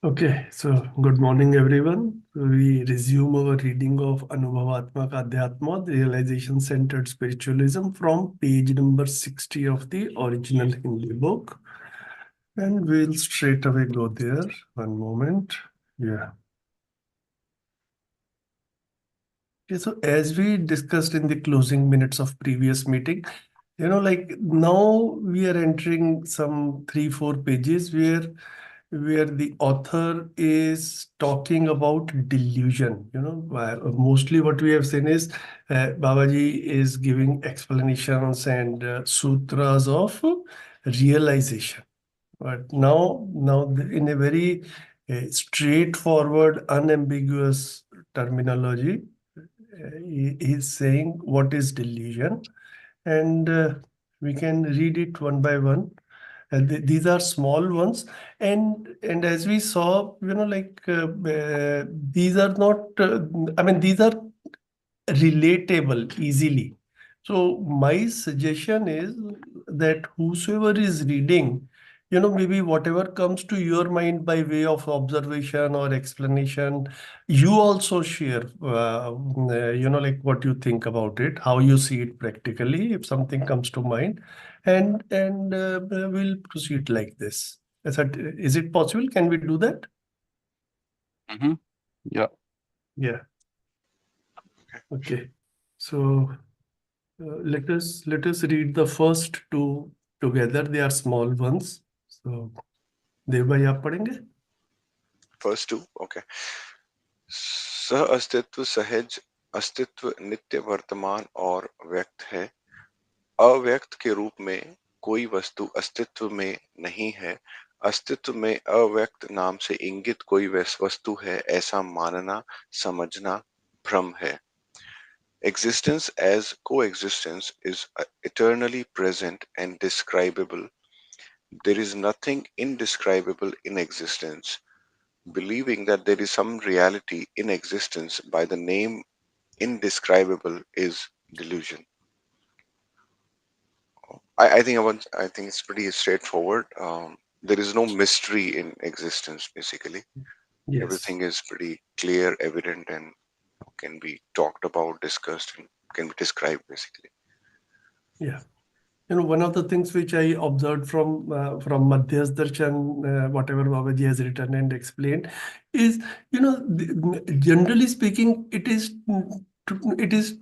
Okay, so good morning, everyone. We resume our reading of Anubhavatmak Adhyatma, the Realization Centered Spiritualism, from page number 60 of the original Hindi book. And we'll straight away go there. One moment. Yeah. Okay, so as we discussed in the closing minutes of previous meeting, like now we are entering some 3-4 pages where the author is talking about delusion. Where mostly what we have seen is Babaji is giving explanations and sutras of realization. But now in a very straightforward, unambiguous terminology, he is saying what is delusion, and we can read it one by one. These are small ones, and as we saw, these are not. I mean, these are relatable easily. So my suggestion is that whosoever is reading, maybe whatever comes to your mind by way of observation or explanation, you also share, like what you think about it, how you see it practically, if something comes to mind, and we'll proceed like this. Is it possible? Can we do that? Mm-hmm. Yeah. Yeah. Okay. So. Let us read the first two together. They are small ones. So देव भाई आप पढ़ेंगे? First two, okay. सह अस्तित्व सहज अस्तित्व नित्य वर्तमान और व्यक्त है। अव्यक्त के रूप में कोई वस्तु अस्तित्व में नहीं है। अस्तित्व में अव्यक्त नाम से इंगित कोई वस्तु है, ऐसा मानना समझना भ्रम है। Existence as coexistence is eternally present and describable. There is nothing indescribable in existence. Believing that there is some reality in existence by the name indescribable is delusion. I think it's pretty straightforward. There is no mystery in existence. Basically, Yes. everything is pretty clear, evident, and can be talked about, discussed, and can be described. Basically, Yeah. One of the things which I observed from Madhyas Darshan, whatever Babaji has written and explained, is generally speaking, it is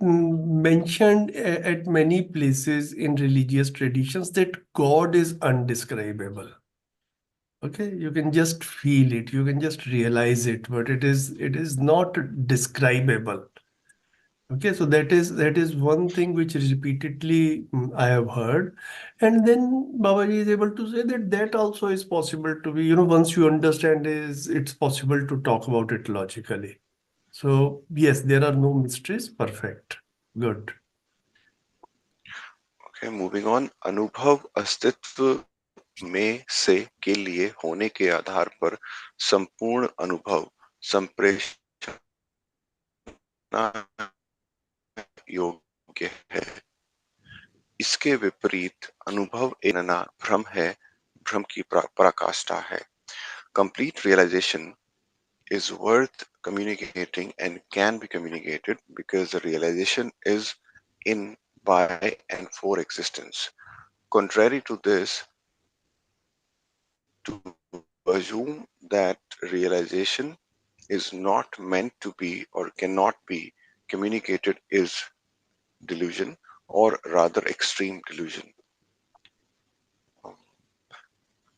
mentioned at many places in religious traditions that God is undescribable. Okay, you can just feel it, you can just realize it, but it is not describable. Okay, so that is one thing which repeatedly I have heard, and then Babaji is able to say that that also is possible to be. Once you understand, it's possible to talk about it logically. So yes, there are no mysteries. Perfect, good. okay. Moving on, अनुभव अस्तित्व में से के लिए होने के आधार पर संपूर्ण अनुभव संप्रेषण योग्य है। इसके विपरीत अनुभव एनना भ्रम है, भ्रम की पराकाष्ठा है। Complete realization is worth communicating and can be communicated because the realization is in, by, and for existence. Contrary to this, to assume that realization is not meant to be or cannot be communicated is delusion, or rather extreme delusion.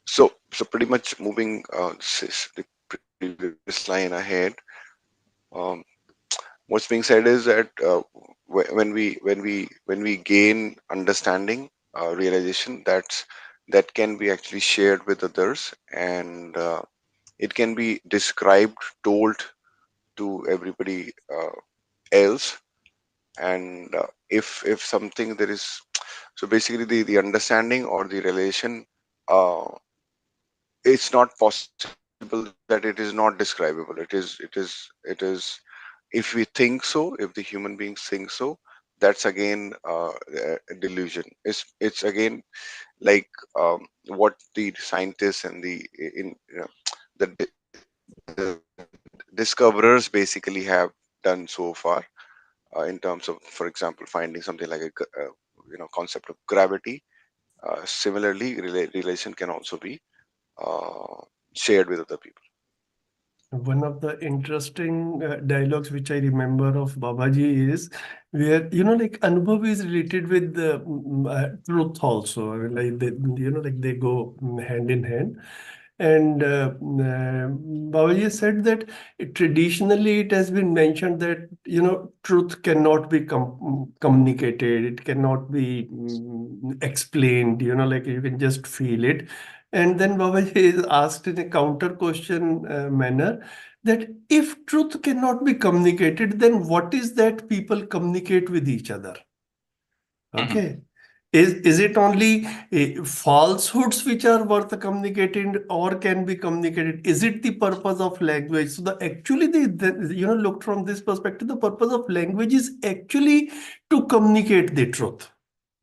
So pretty much moving the previous line ahead. Um, what's being said is that when we gain understanding, realization, that can be actually shared with others, and it can be described, told to everybody else. And if something there is, so basically the understanding or the relation, uh, it's not possible that it is not describable. It is if we think so, if the human beings think so, that's again a delusion. It's again like what the scientists and the in the the discoverers basically have done so far, in terms of, for example, finding something like concept of gravity. Similarly, relation can also be uh, shared with other people. One of the interesting dialogues which I remember of Babaji is where, like Anubhav is related with the truth also. I mean, like like they go hand in hand. And Babaji said that traditionally it has been mentioned that, truth cannot be communicated, it cannot be explained, like you can just feel it. And then Babaji is asked in a counter question manner that if truth cannot be communicated, then what is that people communicate with each other? Okay. Is it only falsehoods which are worth communicating or can be communicated? Is it the purpose of language? So actually looked from this perspective, the purpose of language is actually to communicate the truth.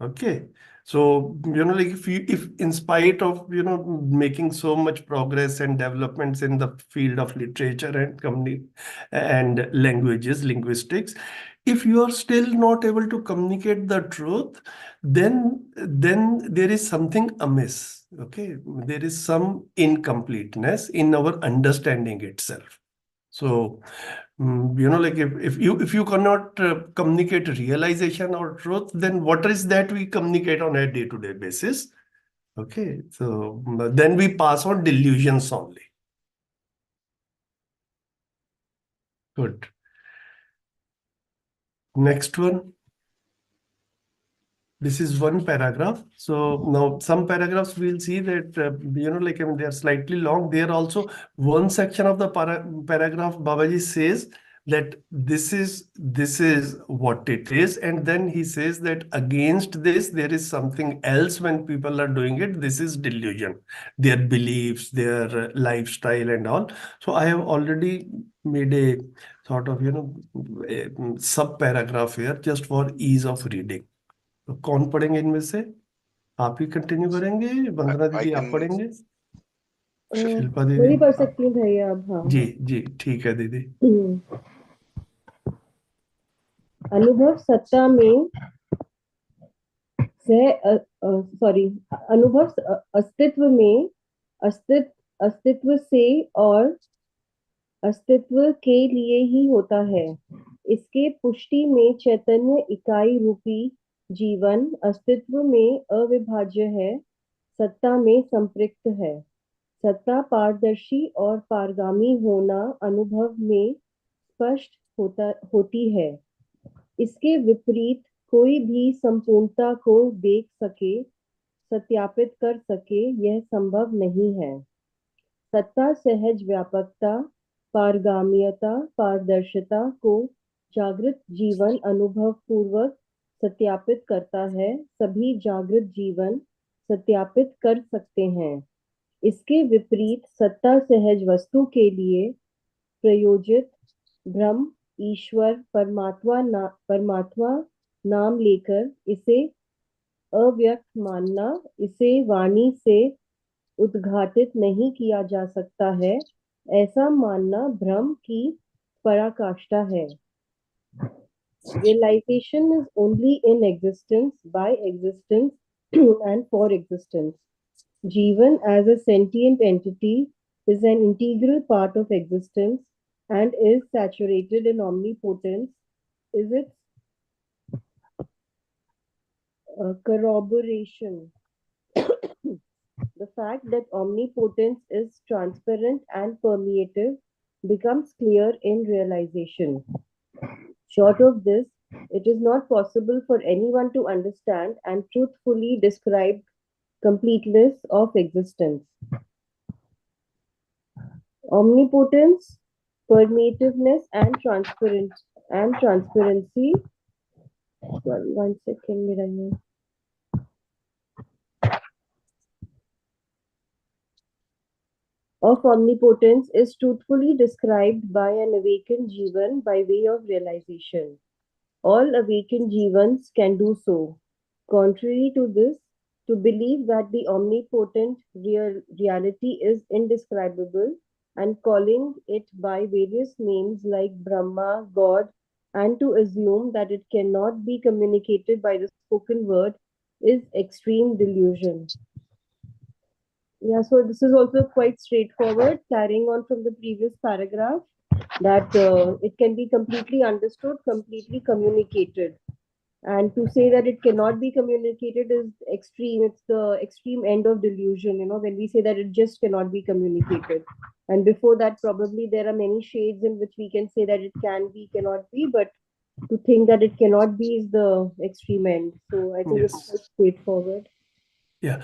Okay. So, like if in spite of, making so much progress and developments in the field of literature and and languages, linguistics, if you are still not able to communicate the truth, then there is something amiss. Okay. There is some incompleteness in our understanding itself. So, like if you cannot communicate realization or truth, then what is that we communicate on a day-to-day basis? Okay, so then we pass on delusions only. Good. Next one. This is one paragraph. So now some paragraphs we'll see that, like, I mean, they are slightly long. There also one section of the paragraph Babaji says that this is what it is. And then he says that against this, there is something else when people are doing it. This is delusion, their beliefs, their lifestyle and all. So I have already made a sort of, sub paragraph here just for ease of reading. तो कौन पढ़ेंगे इनमें से? आप ही continue करेंगे? वंदना I दीदी आप can. पढ़ेंगे? Sure. शिल्पा मैं दीदी भी पढ़ आप? सकती हूँ भैया अब। हाँ जी जी ठीक है दीदी। अनुभव सत्ता में अनुभव अस्तित्व में अस्तित्व से और अस्तित्व के लिए ही होता है। इसके पुष्टि में चैतन्य इकाई रूपी जीवन अस्तित्व में अविभाज्य है, सत्ता में संपृक्त है। सत्ता पारदर्शी और पारगामी होना अनुभव में स्पष्ट होती है। इसके विपरीत कोई भी संपूर्णता को देख सके, सत्यापित कर सके, यह संभव नहीं है। सत्ता सहज व्यापकता, पारगाम्यता, पारदर्शिता को जागृत जीवन अनुभव पूर्वक सत्यापित करता है। सभी जागृत जीवन सत्यापित कर सकते हैं। इसके विपरीत सत्ता सहज वस्तु के लिए प्रयोजित ब्रह्म, ईश्वर, परमात्मा नाम लेकर इसे अव्यक्त मानना, इसे वाणी से उद्घाटित नहीं किया जा सकता है, ऐसा मानना भ्रम की पराकाष्ठा है। Realization is only in existence, by existence and for existence. Jivan as a sentient entity is an integral part of existence and is saturated in omnipotence, is its corroboration. The fact that omnipotence is transparent and permeative becomes clear in realization. Short of this, it is not possible for anyone to understand and truthfully describe completeness of existence. Omnipotence, permeativeness, and transparency. Sorry, 1 second, Miranya. Of omnipotence is truthfully described by an awakened Jivan by way of realization. All awakened Jivans can do so. Contrary to this, to believe that the omnipotent reality is indescribable and calling it by various names like Brahma, God, and to assume that it cannot be communicated by the spoken word is extreme delusion. Yeah, so this is also quite straightforward, carrying on from the previous paragraph, that it can be completely understood, completely communicated. And to say that it cannot be communicated is extreme. It's the extreme end of delusion, when we say that it just cannot be communicated. And before that, probably there are many shades in which we can say that it can be, cannot be, but to think that it cannot be is the extreme end. So I think it's Yes. quite straightforward. Yeah,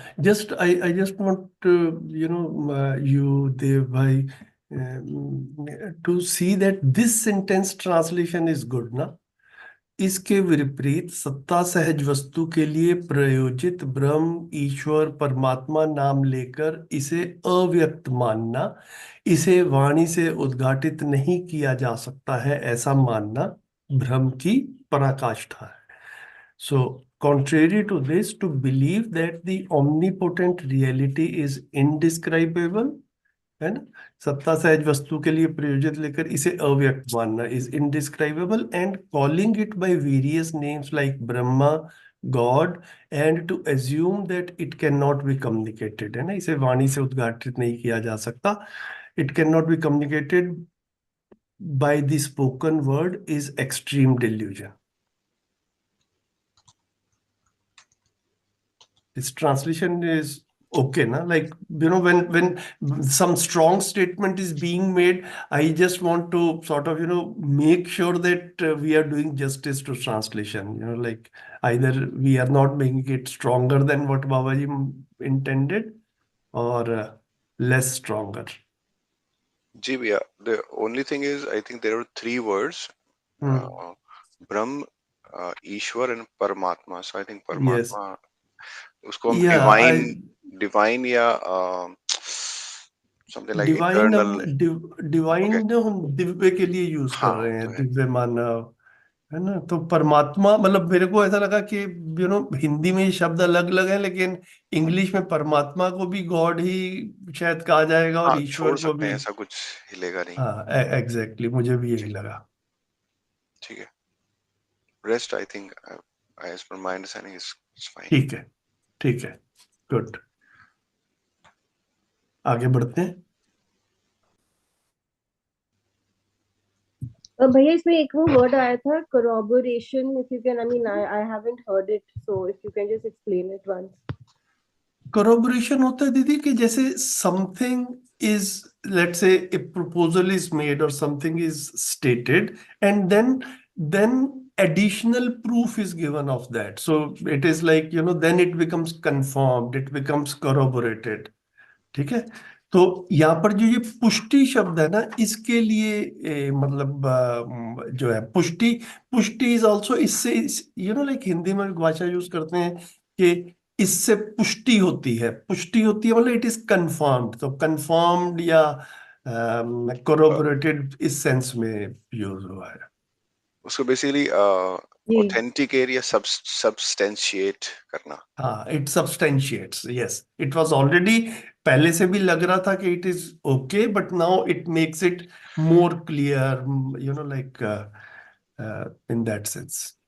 I just want you, Dev bhai, to see that this sentence translation is good, na? इसके विपरीत सत्ता सहज वस्तु के लिए प्रयोजित ब्रह्म ईश्वर परमात्मा नाम लेकर इसे अव्यक्त मानना, इसे वाणी से उद्घाटित नहीं किया जा सकता है ऐसा मानना भ्रम की पराकाष्ठा है. So, contrary to this, to believe that the omnipotent reality is indescribable, है ना, सत्ता सहज वस्तु के लिए प्रयोजित लेकर इसे अव्यक्त मानना is indescribable, and calling it by various names like Brahma, God, and to assume that it cannot be communicated, है ना, इसे वाणी से उद्घाटित नहीं किया जा सकता, it cannot be communicated by the spoken word is extreme delusion. This translation is okay, na? Like, when some strong statement is being made, I just want to sort of, make sure that we are doing justice to translation. Like, either we are not making it stronger than what Babaji intended, or less stronger. जी भैया, the only thing is I think there are 3 words, Brahm, Ishwar and Paramatma. So I think Yes. Paramatma, उसको हम Yeah, divine या something like divine eternal. Divine Okay. जो हम दिव्य के लिए use कर हाँ, रहे हैं, तो है. दिव्य मानव, है ना. तो परमात्मा, मतलब मेरे को ऐसा लगा कि हिंदी में ये शब्द अलग अलग है, लेकिन इंग्लिश में परमात्मा को भी गॉड ही शायद कहा जाएगा और हाँ, ईश्वर छोड़ को सकते भी. हैं, ऐसा कुछ हिलेगा नहीं. हाँ, एग्जैक्टली, मुझे भी यही ठीक लगा. ठीक है. Rest I think as per my understanding is fine. ठीक है, ठीक है, गुड. आगे बढ़ते हैं. भैया इसमें एक वो वर्ड आया था corroboration. If you can, I mean, I haven't heard it, so if you can just explain it once. Corroboration होता है दीदी कि जैसे something is, let's say a proposal is made or something is stated, and then additional proof is given of that, so it is like, then it becomes confirmed, it becomes corroborated. ठीक है. तो यहाँ पर जो ये पुष्टि शब्द है ना, इसके लिए मतलब जो है पुष्टि, पुष्टि इज ऑल्सो, इससे लाइक हिंदी में भी भाषा यूज करते हैं कि इससे पुष्टि होती है, पुष्टि होती है, मतलब इट इज कंफर्म्ड. तो कंफर्म्ड या कोरोबोरेटेड इस सेंस में यूज हुआ है. उसको बेसिकली जी. ऑथेंटिकेट या सब्सटेंशिएट करना. हाँ, it substantiates. Yes, it was already, पहले से भी लग रहा था कि it is okay, but now it makes it more clear, like in that sense.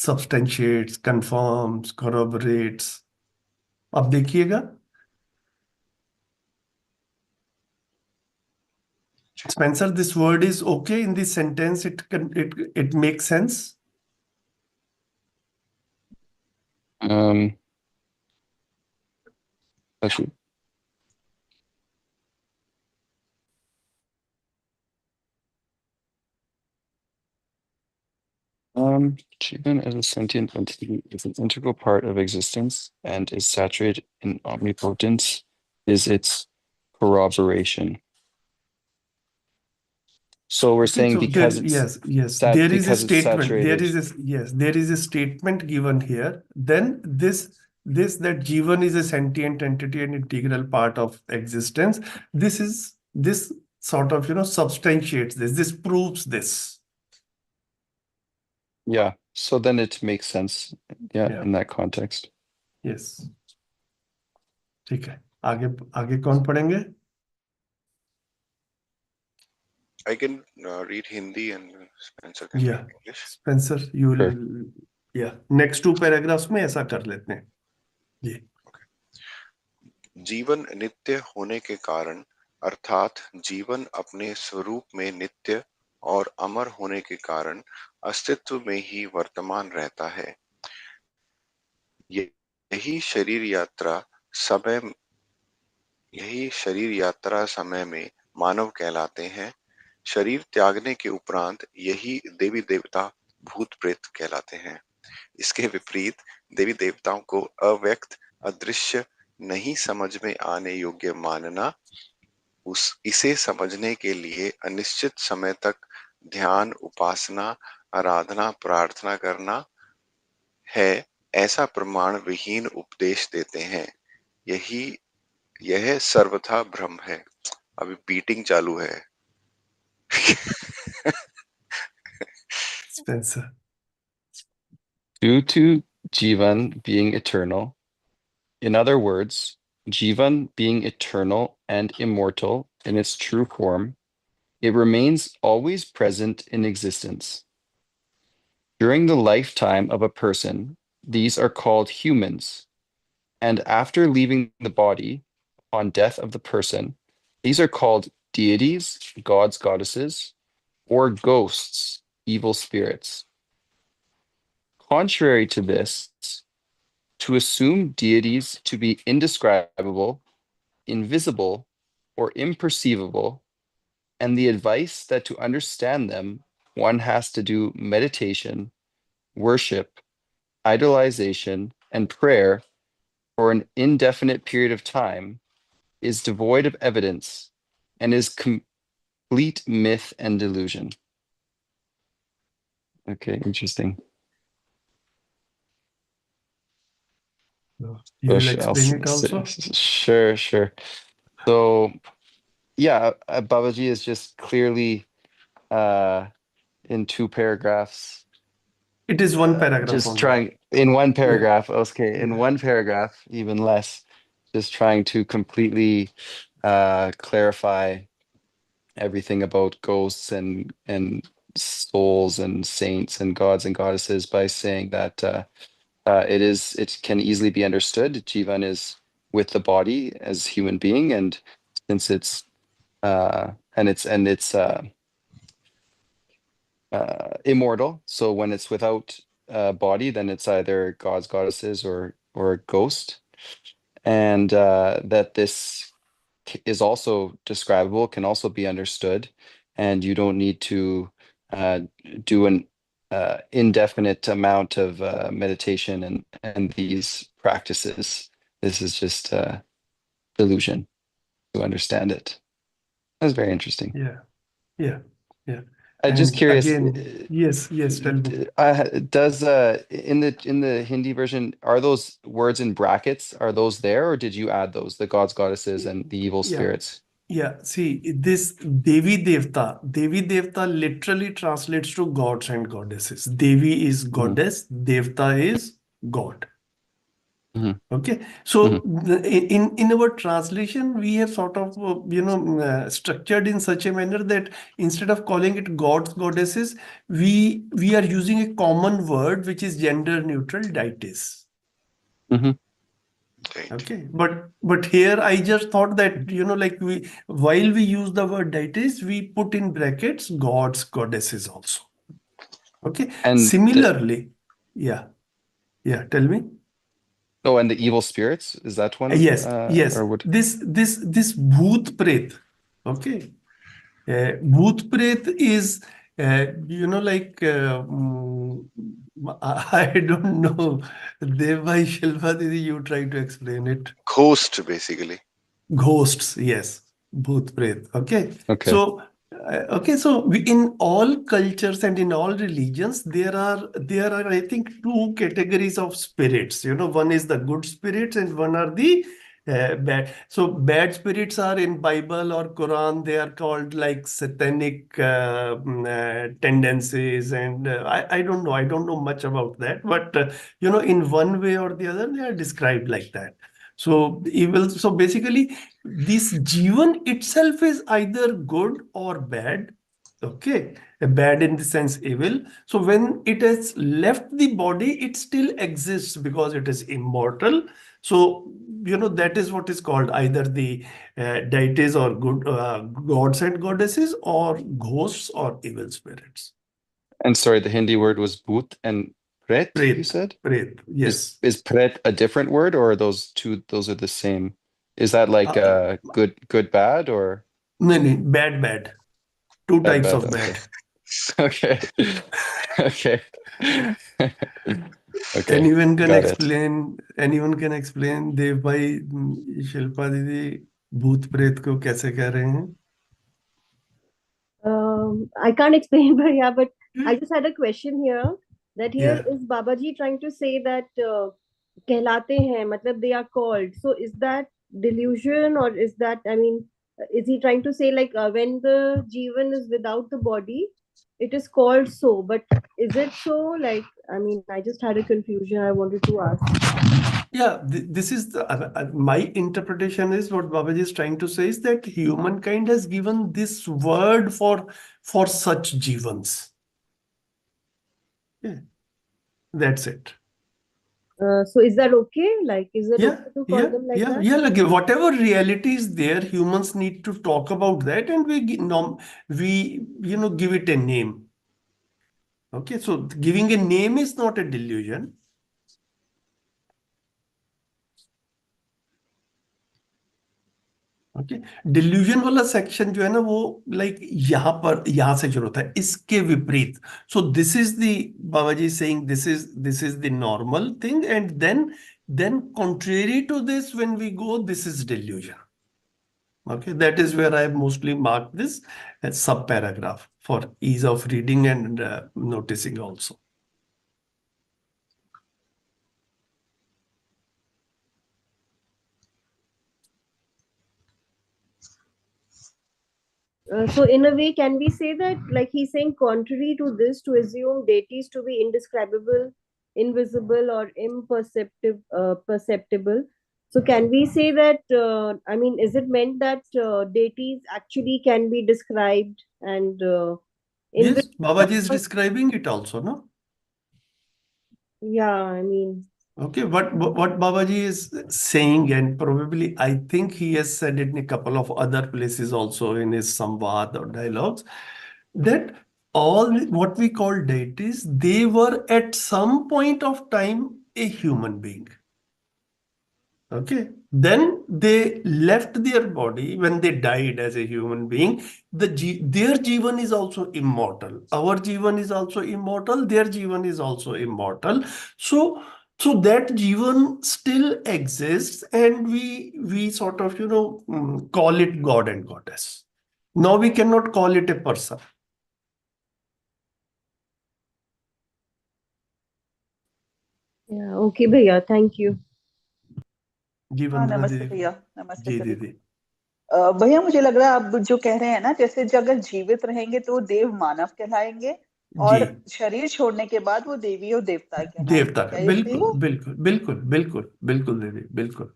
Substantiates, confirms, corroborates. अब देखिएगा, Spencer, this word is okay in this sentence, it makes sense. Actually, Jivan as a sentient entity is an integral part of existence and is saturated in omnipotence is its corroboration. So we're Okay, saying so because it's yes, there is a because it's statement. There saturated. is there is a statement given here. Then this that Jivan is a sentient entity and integral part of existence. This sort of substantiates this. This proves this. Yeah. So then it makes sense. Yeah, Yeah. in that context. Yes. ठीक है, आगे आगे कौन पढ़ेंगे? I can read Hindi and Spencer can read या English. Spencer you Sure. या next 2 paragraphs में ऐसा कर लेते हैं जी। जीवन नित्य होने के कारण अर्थात जीवन अपने स्वरूप में नित्य और अमर होने के कारण अस्तित्व में ही वर्तमान रहता है। यही शरीर यात्रा समय यही शरीर यात्रा समय में मानव कहलाते हैं। शरीर त्यागने के उपरांत यही देवी देवता भूत प्रेत कहलाते हैं। इसके विपरीत देवी देवताओं को अव्यक्त अदृश्य नहीं समझ में आने योग्य मानना, इसे समझने के लिए अनिश्चित समय तक ध्यान उपासना आराधना प्रार्थना करना है, ऐसा प्रमाण विहीन उपदेश देते हैं। यह सर्वथा भ्रम है। अभी बीटिंग चालू है। Spencer Due to Jivan being eternal, in other words, Jivan being eternal and immortal in its true form, it remains always present in existence. During the lifetime of a person, these are called humans, and after leaving the body, upon death of the person, these are called deities, gods, goddesses, or ghosts, evil spirits. Contrary to this, to assume deities to be indescribable, invisible, or imperceivable, and the advice that to understand them, one has to do meditation, worship, idolization, and prayer for an indefinite period of time is devoid of evidence and is complete myth and delusion. Okay, interesting. you will explain it also? Sure. So, yeah, Babaji is just clearly in 2 paragraphs. It is 1 paragraph Just only. trying in 1 paragraph. Okay, in Yeah. 1 paragraph, even less, just trying to completely clarify everything about ghosts and souls and saints and gods and goddesses by saying that it can easily be understood. Jivan is with the body as human being, and since it's immortal, so when it's without body, then it's either gods, goddesses, or a ghost, and that this is also describable, can also be understood, and you don't need to do an indefinite amount of meditation and these practices. This is just delusion to understand it. That's very interesting. Yeah. I'm just And curious. again, yes, tell me. Does in the Hindi version, are those words in brackets? Are those there, or did you add those? The gods, goddesses, and the evil Yeah. spirits. Yeah, see, this Devi Devta literally translates to gods and goddesses. Devi is goddess, Devta is god. Mhm. Okay, so in our translation, we have sort of structured in such a manner that instead of calling it gods, goddesses, we are using a common word which is gender neutral, deities. Mhm. Right. Okay, but here I just thought that like while we use the word deities, we put in brackets gods, goddesses also. Okay, And similarly, yeah, tell me. and the evil spirits, is that one? Yes. Or what? This bhoot pret. Okay, bhoot pret is like I don't know. Devai Shilpa Didi, you try to explain it. Ghost basically. Ghosts, yes, bhoot pret. Okay, Okay. so in all cultures and in all religions, there are I think 2 categories of spirits. One is the good spirits and one are the bad. So bad spirits are in Bible or Quran. They are called like satanic tendencies, and I don't know much about that, but in one way or the other, they are described like that. So evil. So basically, this Jivan itself is either good or bad. Okay, bad in the sense evil. So when it has left the body, it still exists because it is immortal. So that is what is called either the deities or good gods and goddesses, or ghosts or evil spirits. And sorry, the Hindi word was bhoot and pret, you Pret, said? pret, yes. Is pret a different word, or are those are the same? Is that like good, bad, or No, no, bad, bad. Two bad, types bad? of Okay. bad. Okay. Okay. Okay, Anyone can got it. explain देव भाई, शिल्पा दीदी भूत प्रेत को कैसे कह रहे हैं? I can't explain, but yeah, but I just had a question here. That here Yeah. is Babaji trying to say that कहलाते हैं, matlab they are called. So is that delusion, or is that, I mean, is he trying to say like when the Jivan is without the body, it is called so? But is it so? Like, I mean, I just had a confusion. I wanted to ask. Yeah, this is my interpretation is what Babaji is trying to say is that humankind has given this word for such jivans. Yeah, that's it. So is that okay? Like, is it Yeah, okay to call yeah, them like yeah, that? yeah. Like whatever reality is there, humans need to talk about that, and we give it a name. Okay, so giving a name is not a delusion. Okay, delusion वाला section जो है ना वो like यहां से शुरू होता है, इसके विपरीत. So this is the Babaji saying this is the normal thing, and then contrary to this, when we go, this is delusion. Okay, that is where I have mostly marked this as sub paragraph for ease of reading and noticing also. So in a way, can we say that, like he's saying, contrary to this, to assume deities to be indescribable, invisible, or perceptible? So can we say that? I mean, is it meant that deities actually can be described and Yes, invisible? Babaji is describing it also, no? Yeah, I mean, Okay, what Babaji is saying, and probably I think he has said it in a couple of other places also in his Samvad or dialogues, that all what we call deities, they were at some point of time a human being. Okay. Then they left their body when they died as a human being. Their Jivan is also immortal. Our Jivan is also immortal. Their Jivan is also immortal. So that Jivan still exists, and we sort of call it God and Goddess. Now we cannot call it a person. yeah. Okay, Bhaiya, thank you. जी हाँ वंदना नमस्ते दीदी. भैया, नमस्ते जी सभी दीदी. को। भैया मुझे लग रहा है आप जो कह रहे हैं ना, जैसे जो अगर जीवित रहेंगे तो वो देव मानव कहलाएंगे, जी, और शरीर छोड़ने के बाद वो देवी और देवता कहलाएंगे, देवता का क्या ये सही बिल्कुल है? बिल्कुल बिल्कुल बिल्कुल बिल्कुल दीदी, बिल्कुल.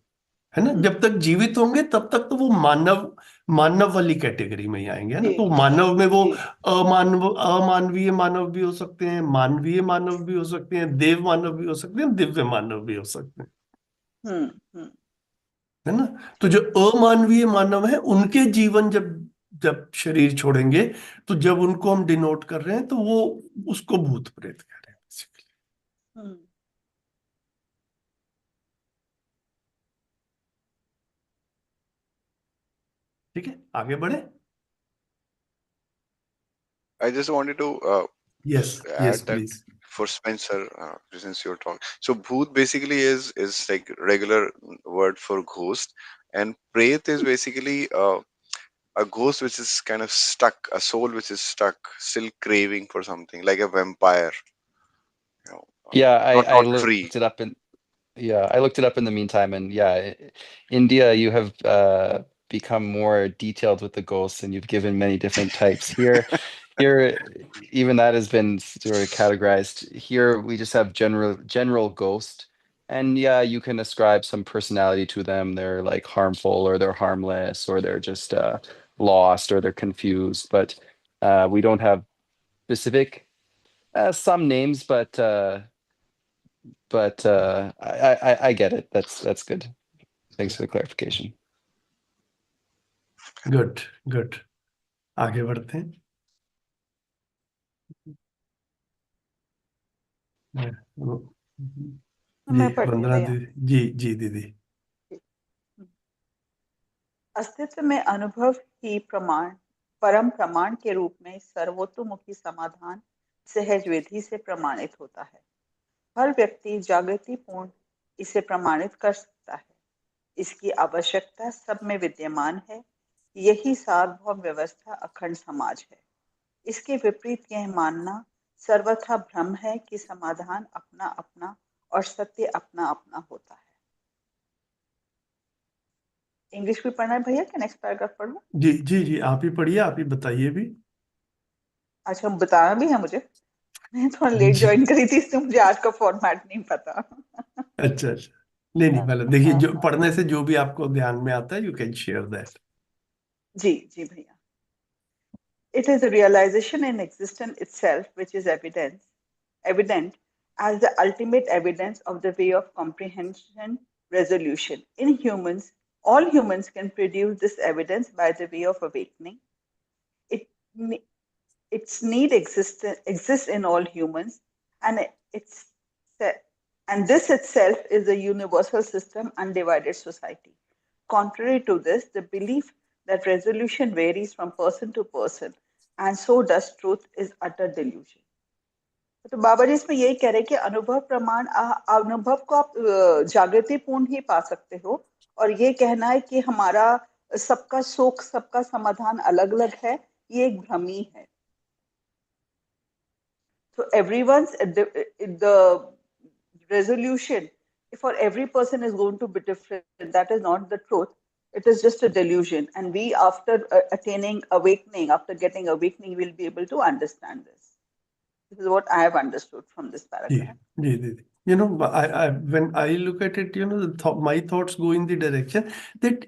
है ना, हम्म, जब तक जीवित होंगे तब तक तो वो मानव मानव वाली कैटेगरी में ही आएंगे, है ना. जी तो मानव में वो जी। अमानवीय मानव भी हो सकते हैं, मानवीय मानव भी हो सकते हैं, देव मानव भी हो सकते हैं, दिव्य मानव भी हो सकते हैं. हम्म हम्म है ना. तो जो अमानवीय मानव है, उनके जीवन जब जब शरीर छोड़ेंगे, तो जब उनको हम डिनोट कर रहे हैं, तो वो उसको भूत प्रेत कह रहे हैं basically. हम्म। ठीक है, आगे बढ़े. I just wanted to yes, yes add that please. for Spencer, since you're talking. So bhoot basically is like regular word for ghost, and pret is basically a ghost which is kind of stuck, a soul which is stuck, still craving for something, like a vampire. You know, Yeah, I not looked free. it up I looked it up in the meantime, and yeah, India, you have become more detailed with the ghosts, and you've given many different types. Here, even that has been sort of categorized. Here, we just have general ghost, And yeah, you can ascribe some personality to them. They're like harmful, or they're harmless, or they're just lost, or they're confused. But we don't have specific some names, but I get it. That's good. Thanks for the clarification. Good good आगे बढ़ते हैं जी मैं पढ़ती हूँ वंदना भैया। दीदी जी दीदी अस्तित्व में अनुभव ही प्रमाण परम प्रमाण के रूप में सर्वतोमुखी समाधान सहज विधि से प्रमाणित होता है। हर व्यक्ति जागृतिपूर्ण इसे प्रमाणित कर सकता है। इसकी आवश्यकता सब में विद्यमान है। यही सार्वभौम व्यवस्था अखंड समाज है। इसके विपरीत यह मानना सर्वथा भ्रम है कि समाधान अपना अपना और सत्य अपना अपना होता है। इंग्लिश भी पढ़ना है भैया कि नेक्स्ट पैराग्राफ पढ़ लूं? जी आप ही पढ़िए, आप ही बताइए भी। अच्छा, बताना भी है मुझे। मैं थोड़ा लेट जी ज्वाइन करी थी, इसलिए मुझे आज का फॉर्मेट नहीं पता। अच्छा नहीं मतलब देखिए, जो पढ़ने से जो भी आपको ध्यान में आता है, यू कैन शेयर दैट। जी भैया। It is a realization in existence itself which is evident as the ultimate evidence of the way of comprehension resolution. In humans, all humans can produce this evidence by the way of awakening. It, its need exists in all humans, and and this itself is a universal system, undivided society. Contrary to this, the belief that resolution varies from person to person and so does truth is utter delusion. तो बाबा जी इसमें यही कह रहे हैं कि अनुभव प्रमाण अनुभव को आप जागृतिपूर्ण ही पा सकते हो, और ये कहना है कि हमारा सबका सुख सबका समाधान अलग अलग है, ये एक भ्रमी है। So everyone's the resolution for every person is going to be different. That is not the truth. It is just a delusion. And we, after attaining awakening, after getting awakening, will be able to understand this. This is what I have understood from this paragraph. जी दीदी, when I look at it, my thoughts go in the direction that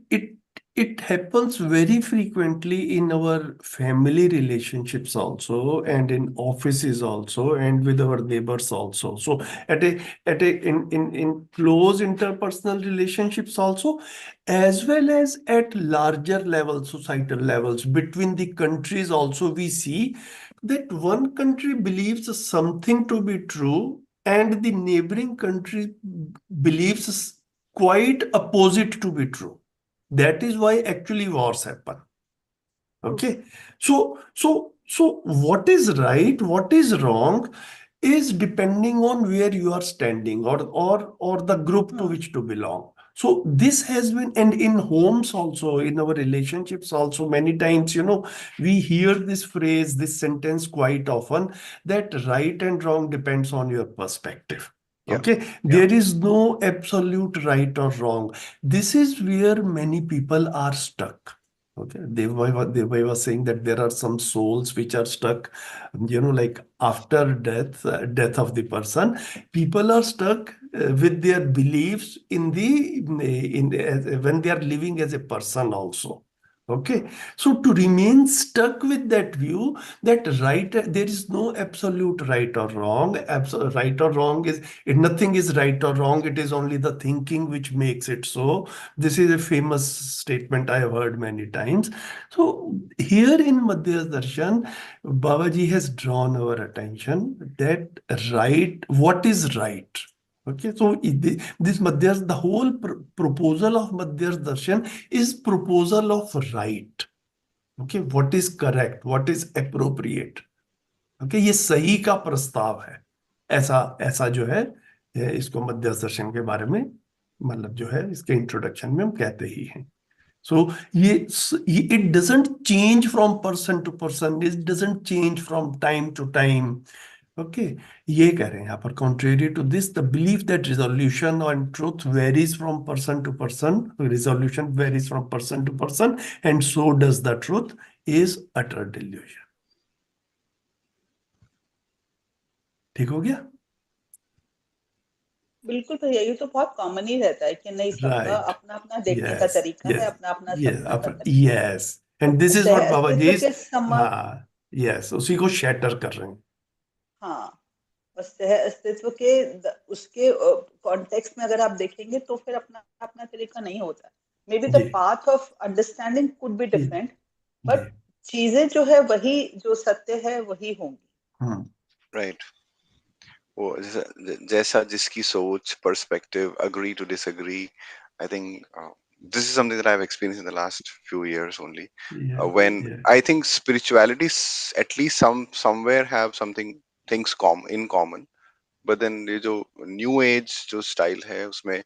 it happens very frequently in our family relationships also, and in offices also, and with our neighbors also. So in close interpersonal relationships also, as well as at larger levels, societal levels, between the countries also, we see that one country believes something to be true and the neighboring country believes quite opposite to be true. That is why actually wars happen. Okay. So what is right, what is wrong is depending on where you are standing, or the group to which to belong. So this has been, and in homes also, in our relationships also, many times, we hear this phrase, this sentence quite often, that right and wrong depends on your perspective. Yeah. Okay, there is no absolute right or wrong. This is where many people are stuck. Okay, Devai was saying that there are some souls which are stuck, like after death of the person, people are stuck with their beliefs when they are living as a person also. Okay, so to remain stuck with that view that there is no absolute right or wrong. Right or wrong nothing is right or wrong. It is only the thinking which makes it so. This is a famous statement I have heard many times. So here in Madhya Darshan, Babaji has drawn our attention that what is right. Okay, so the whole proposal of Madhya Darshan is proposal of right. Okay, what is correct, what is appropriate. Okay, ये सही का प्रस्ताव है, ऐसा जो है इसको मध्य दर्शन के बारे में, मतलब जो है इसके इंट्रोडक्शन में हम कहते ही हैं. So it doesn't change from person to person. It doesn't change from time to time. Okay, ये कह रहे हैं यहाँ पर. Contrary to this, the belief that resolution and truth varies from person to person, resolution varies from person to person, and so does the truth, is utter delusion. ठीक हो गया? बिल्कुल भैया, ये तो बहुत कॉमन ही रहता है कि नहीं, सबका Right. अपना अपना देखने का Yes. तरीका है, Yes. अपना अपना Yes. समझने का तरीका है। Yes. And तो this is what सह Baba अस्तित्व Ji is, के सम हाँ, yes, उसी को shatter कर रहे हैं. हाँ, और सह अस्तित्व के उसके कॉन्टेक्स्ट में अगर आप देखेंगे तो फिर अपना अपना तरीका नहीं होता। मे बी द जी, path of understanding could be जी, डिफरेंट, जी. बट चीजें जो है वही, जो सत्य है वही होंगी। हम्म. राइट। वो जैसा जिसकी सोच, perspective, agree to disagree. I think this is something that I've experienced in the last few years only. Yeah, When yeah. I think spirituality at least somewhere have something things in common. But then ये जो new age जो style है उसमें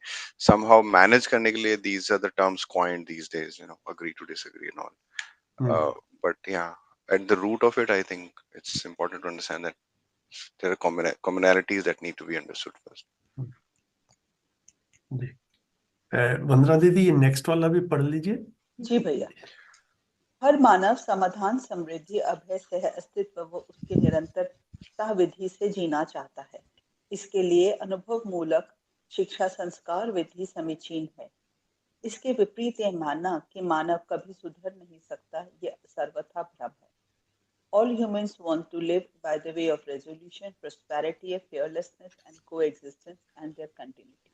somehow manage करने के लिए these are the terms coined these days, you know, agree to disagree and all. Hmm. But yeah, at the root of it, I think it's important to understand that there are commonalities that need to be understood first. जी. वंदना दीदी, ये next वाला भी पढ़ लीजिए. जी भैया। हर मानव समाधान, समृद्धि, अभय, सह अस्तित्व व उसकी निरंतरता विधि से जीना चाहता है। इसके लिए अनुभव मूलक शिक्षा संस्कार विधि समीचीन है। इसके विपरीत यह मानना कि मानव कभी सुधर नहीं सकता, यह सर्वथा भ्रम है। All humans want to live by the way of resolution, prosperity, fearlessness, and coexistence, and their continuity.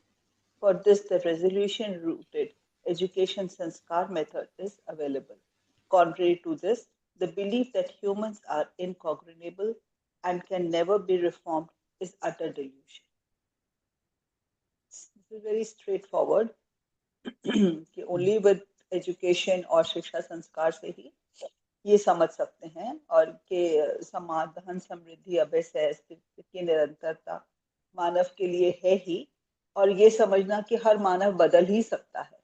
For this, the resolution rooted education sanskar method is available. Contrary to this, the belief that humans are incognizable and can never be reformed is utter delusion. This is very straightforward कि only with education और शिक्षा संस्कार से ही ये समझ सकते हैं, और कि समाधान, समृद्धि, अभय, सह अस्तित्व की निरंतरता मानव के लिए है ही, और ये समझना कि हर मानव बदल ही सकता है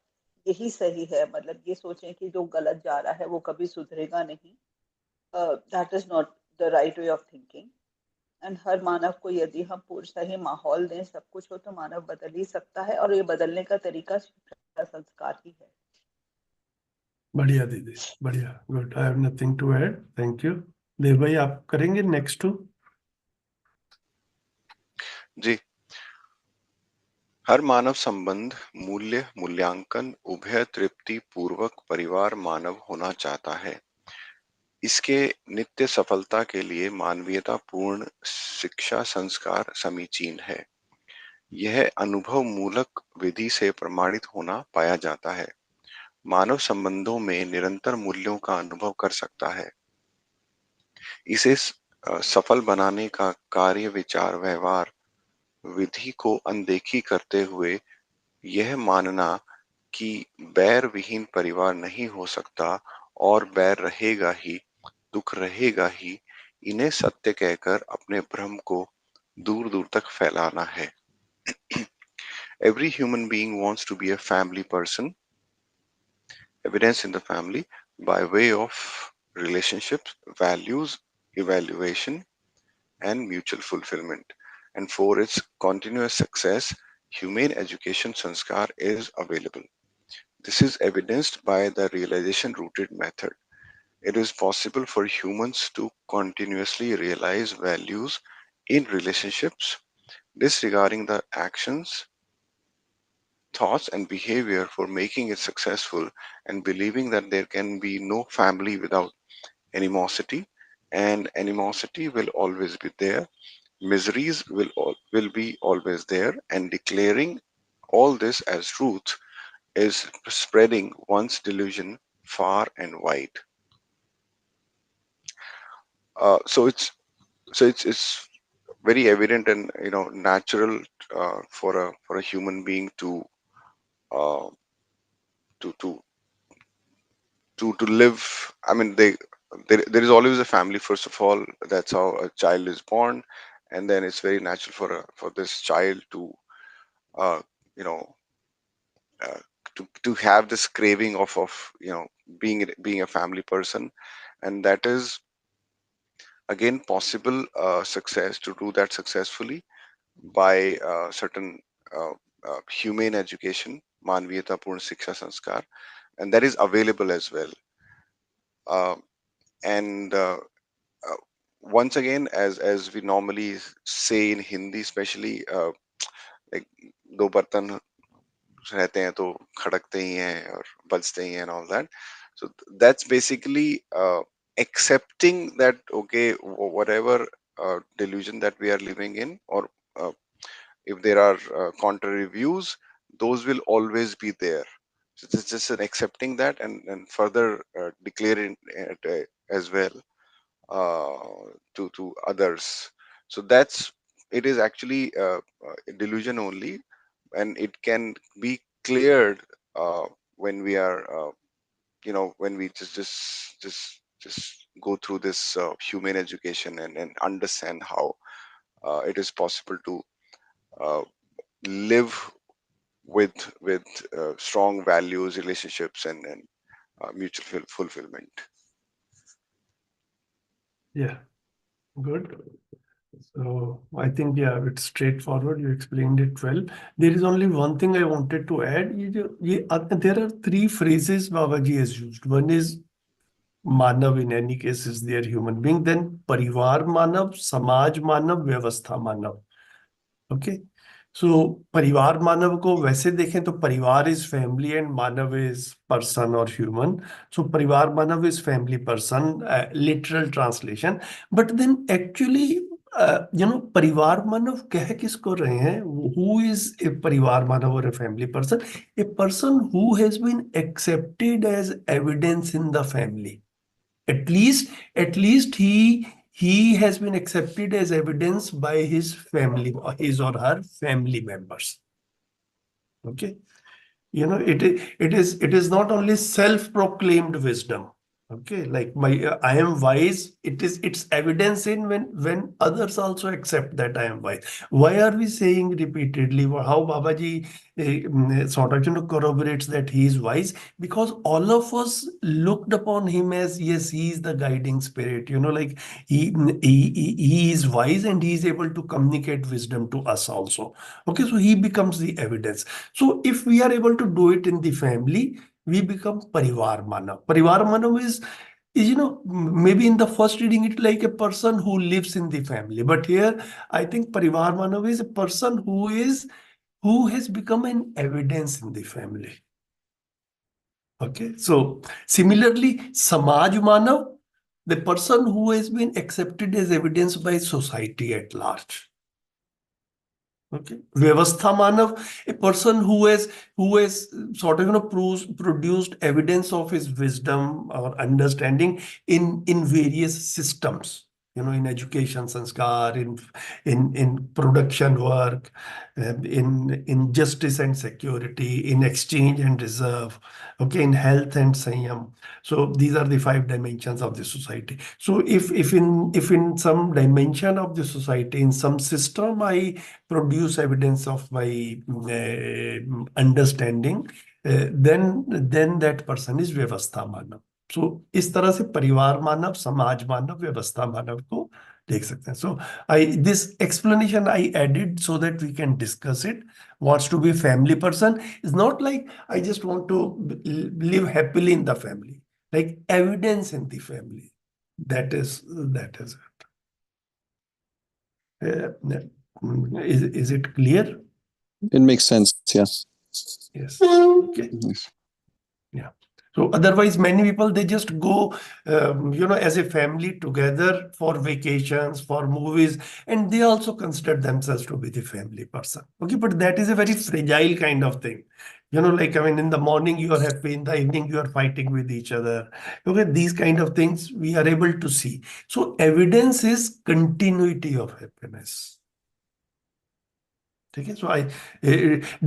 यही सही है। मतलब ये सोचें कि जो गलत जा रहा है वो कभी सुधरेगा नहीं, that is not the right way of thinking. And हर मानव को यदि हम पूर्ण सही माहौल दें, सब कुछ हो, तो मानव बदल ही सकता है, और ये बदलने का तरीका शिक्षा संस्कार ही है। बढ़िया दीदी, बढ़िया, good. I have nothing to add. Thank you. Dev भाई, आप करेंगे नेक्स्ट टू? जी। हर मानव संबंध, मूल्य, मूल्यांकन, उभय तृप्ति पूर्वक परिवार मानव होना चाहता है। इसके नित्य सफलता के लिए मानवीयता पूर्ण शिक्षा संस्कार समीचीन है। यह अनुभव मूलक विधि से प्रमाणित होना पाया जाता है। मानव संबंधों में निरंतर मूल्यों का अनुभव कर सकता है। इसे सफल बनाने का कार्य विचार व्यवहार विधि को अनदेखी करते हुए यह मानना कि बैर विहीन परिवार नहीं हो सकता और बैर रहेगा ही, दुख रहेगा ही, इन्हें सत्य कहकर अपने भ्रम को दूर दूर तक फैलाना है। Every human being wants to be a family person, evidence in the family by way of relationships, values, evaluation, and mutual fulfillment. And for its continuous success, humane education sanskar is available. This is evidenced by the realization rooted method. It is possible for humans to continuously realize values in relationships, disregarding the actions, thoughts, and behavior for making it successful, and believing that there can be no family without animosity, and animosity will always be there, miseries will be always there, and declaring all this as truth is spreading one's delusion far and wide. So it's very evident and natural for a human being uh, to to to live. I mean, there is always a family first of all. That's how a child is born, and then it's very natural for this child to uh, you know uh, to have this craving of being a family person, and that is again possible success to do that successfully by certain uh, humane education, manviyata purna shiksha sanskar, and that is available as well. uh, and uh, Once again, as we normally say in Hindi especially, like दो बर्तन रहते हैं तो खड़कते ही हैं और बजते ही हैं and all that. So that's basically accepting that, okay, whatever delusion that we are living in, or if there are contrary views, those will always be there. So it's just an accepting that, and further declaring it as well to others. So that's, it is actually a delusion only, and it can be cleared when we are when we just go through this human education, and understand how it is possible to uh, live with strong values, relationships, and mutual fulfillment. Yeah, good. So I think, yeah, it's straightforward. You explained it well. There is only one thing I wanted to add. There are three phrases Babaji has used. One is Manav, in any case, is their human being. Then Parivar Manav, Samaj Manav, Vyavastha Manav. Okay so परिवार मानव को वैसे देखें तो परिवार is family and मानव is person और human. So परिवार मानव is family person, literal translation. But then actually परिवार मानव कह किसको रहे हैं? हु इज ए परिवार मानव और a family person? A person who has been accepted as evidence in the family. At least he has been accepted as evidence by his family, or his or her family members. Okay, it is not only self-proclaimed wisdom. Okay, like I am wise. It's evidence in when others also accept that I am wise. Why are we saying repeatedly how Babaji sort of corroborates that he is wise? Because all of us looked upon him as, yes, he is the guiding spirit. Like he is wise and he is able to communicate wisdom to us also. Okay, so he becomes the evidence. So if we are able to do it in the family, we become Parivar Manav. Parivar Manav is maybe in the first reading it like a person who lives in the family. But here, I think Parivar Manav is a person who has become an evidence in the family. Okay, so similarly, Samaj Manav, the person who has been accepted as evidence by society at large. Okay, Vyavastha Manav, a person who has sort of produced evidence of his wisdom or understanding in various systems. In education, sanskar, in production work, in justice and security, in exchange and reserve. Okay, in health and sanyam. So these are the 5 dimensions of the society. So if in some dimension of the society, in some system, I produce evidence of my understanding, then that person is Vyavastha Manav. So इस तरह से परिवार मानव, समाज मानव, व्यवस्था मानव को देख सकते हैं. So this explanation I added so that we can discuss it. Wants to be family person is not like I just want to live happily in the family, like evidence in the family. That is it. Is it clear? It makes sense, yeah. Yes. Okay. Mhm. Yeah. So otherwise, many people, they just go, as a family together for vacations, for movies, and they also consider themselves to be the family person. Okay, but that is a very fragile kind of thing. Like, I mean, in the morning you are happy, in the evening you are fighting with each other. Okay, these kind of things we are able to see. So evidence is continuity of happiness. Okay, so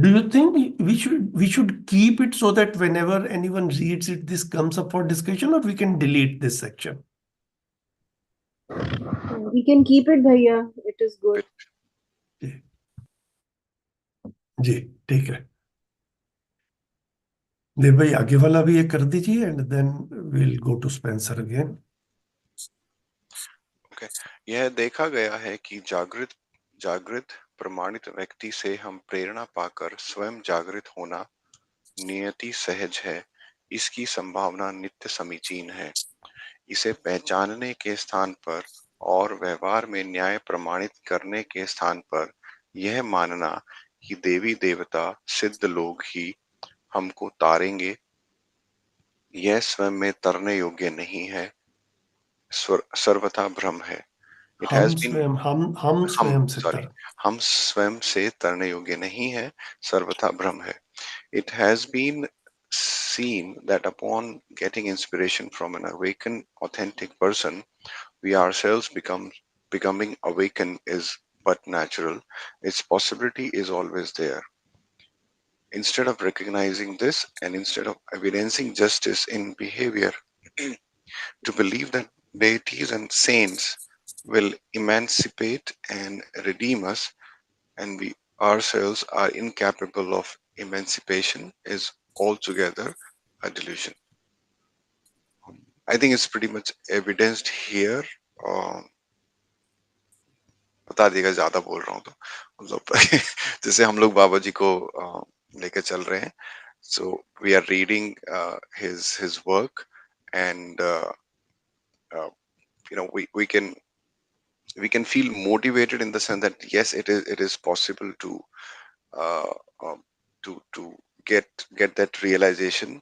do you think we should keep it so that whenever anyone reads it, this comes up for discussion, or we can delete this section? We can keep it, Bhaiya. It is good. जी ठीक है. देव भाई आगे वाला भी ये कर दीजिए, and then we'll go to Spencer again. Okay. यह देखा गया है कि जागृत प्रमाणित व्यक्ति से हम प्रेरणा पाकर स्वयं जागृत होना नियति सहज है. इसकी संभावना नित्य समीचीन है. इसे पहचानने के स्थान पर और व्यवहार में न्याय प्रमाणित करने के स्थान पर यह मानना कि देवी देवता सिद्ध लोग ही हमको तारेंगे, यह स्वयं में तरने योग्य नहीं है, सर्वथा भ्रम है। It has been हम हम स्वयं से सॉरी तर हम स्वयं से तरने योग्य नहीं है, सर्वथा भ्रम है। It has been seen that upon getting inspiration from an awakened, authentic person, we ourselves becoming awakened is but natural. Its possibility is always there. Instead of recognizing this and instead of evidencing justice in behavior, to believe that deities and saints will emancipate and redeem us, and we ourselves are incapable of emancipation, is altogether a delusion. I think it's pretty much evidenced here. बता देगा ज्यादा बोल रहा हूँ तो मतलब जैसे हम लोग बाबा जी को लेकर चल रहे हैं. So we are reading his work, and uh, we can feel motivated in the sense that yes, it is possible to uh, um, to get that realization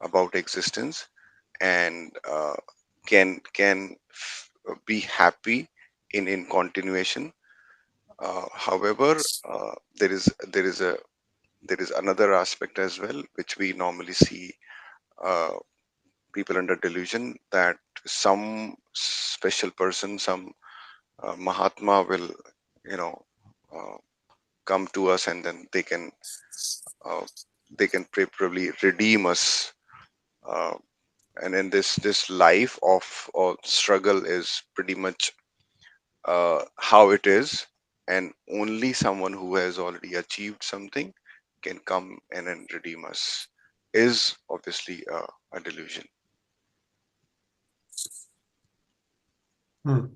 about existence, and be happy in continuation. However, there is another aspect as well, which we normally see uh, people under delusion, that some special person, some Mahatma will, you know, uh, come to us, and then uh, they can probably redeem us. Uh, and then this life of struggle is pretty much how it is, and only someone who has already achieved something can come in and redeem us, is obviously a delusion. Hmm.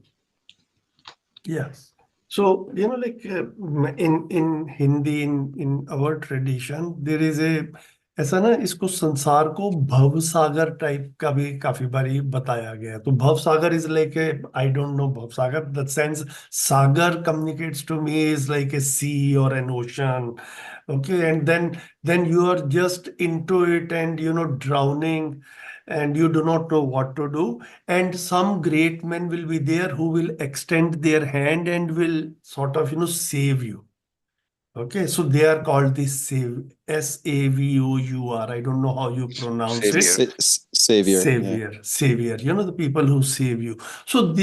Yeah. So, in Hindi, in our tradition, there is a ऐसा ना, इसको संसार को भव सागर type का भी काफी बारी बताया गया है। तो भव सागर is like a, I don't know भव सागर, द सेंस सागर communicates to me is like a sea or an ocean. Okay, and then you are just into it, and drowning, and you do not know what to do, and some great men will be there who will extend their hand and will sort of save you. Okay, so they are called the Savour. I don't know how you pronounce Savior. it. Savior. Yeah. Savior. The people who save you. So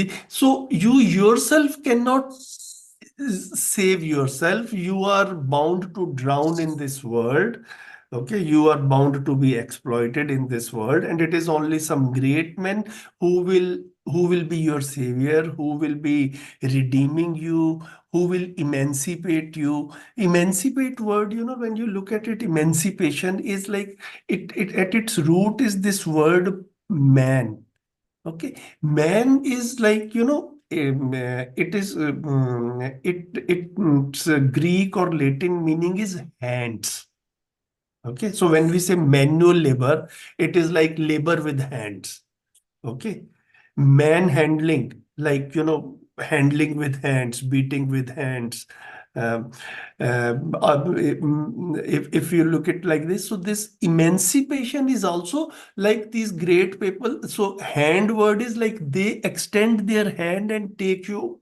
you yourself cannot save yourself. You are bound to drown in this world. Okay, you are bound to be exploited in this world, and it is only some great men who will be your savior, who will be redeeming you, who will emancipate you. Emancipate word, when you look at it, emancipation is like it at its root is this word man. Okay, man is like, it is it's a Greek or Latin meaning is hands. Okay, so when we say manual labor, it is like labor with hands. Okay, manhandling, like, handling with hands, beating with hands. Um, if you look at like this, so this emancipation is also like these great people. So hand word is like they extend their hand and take you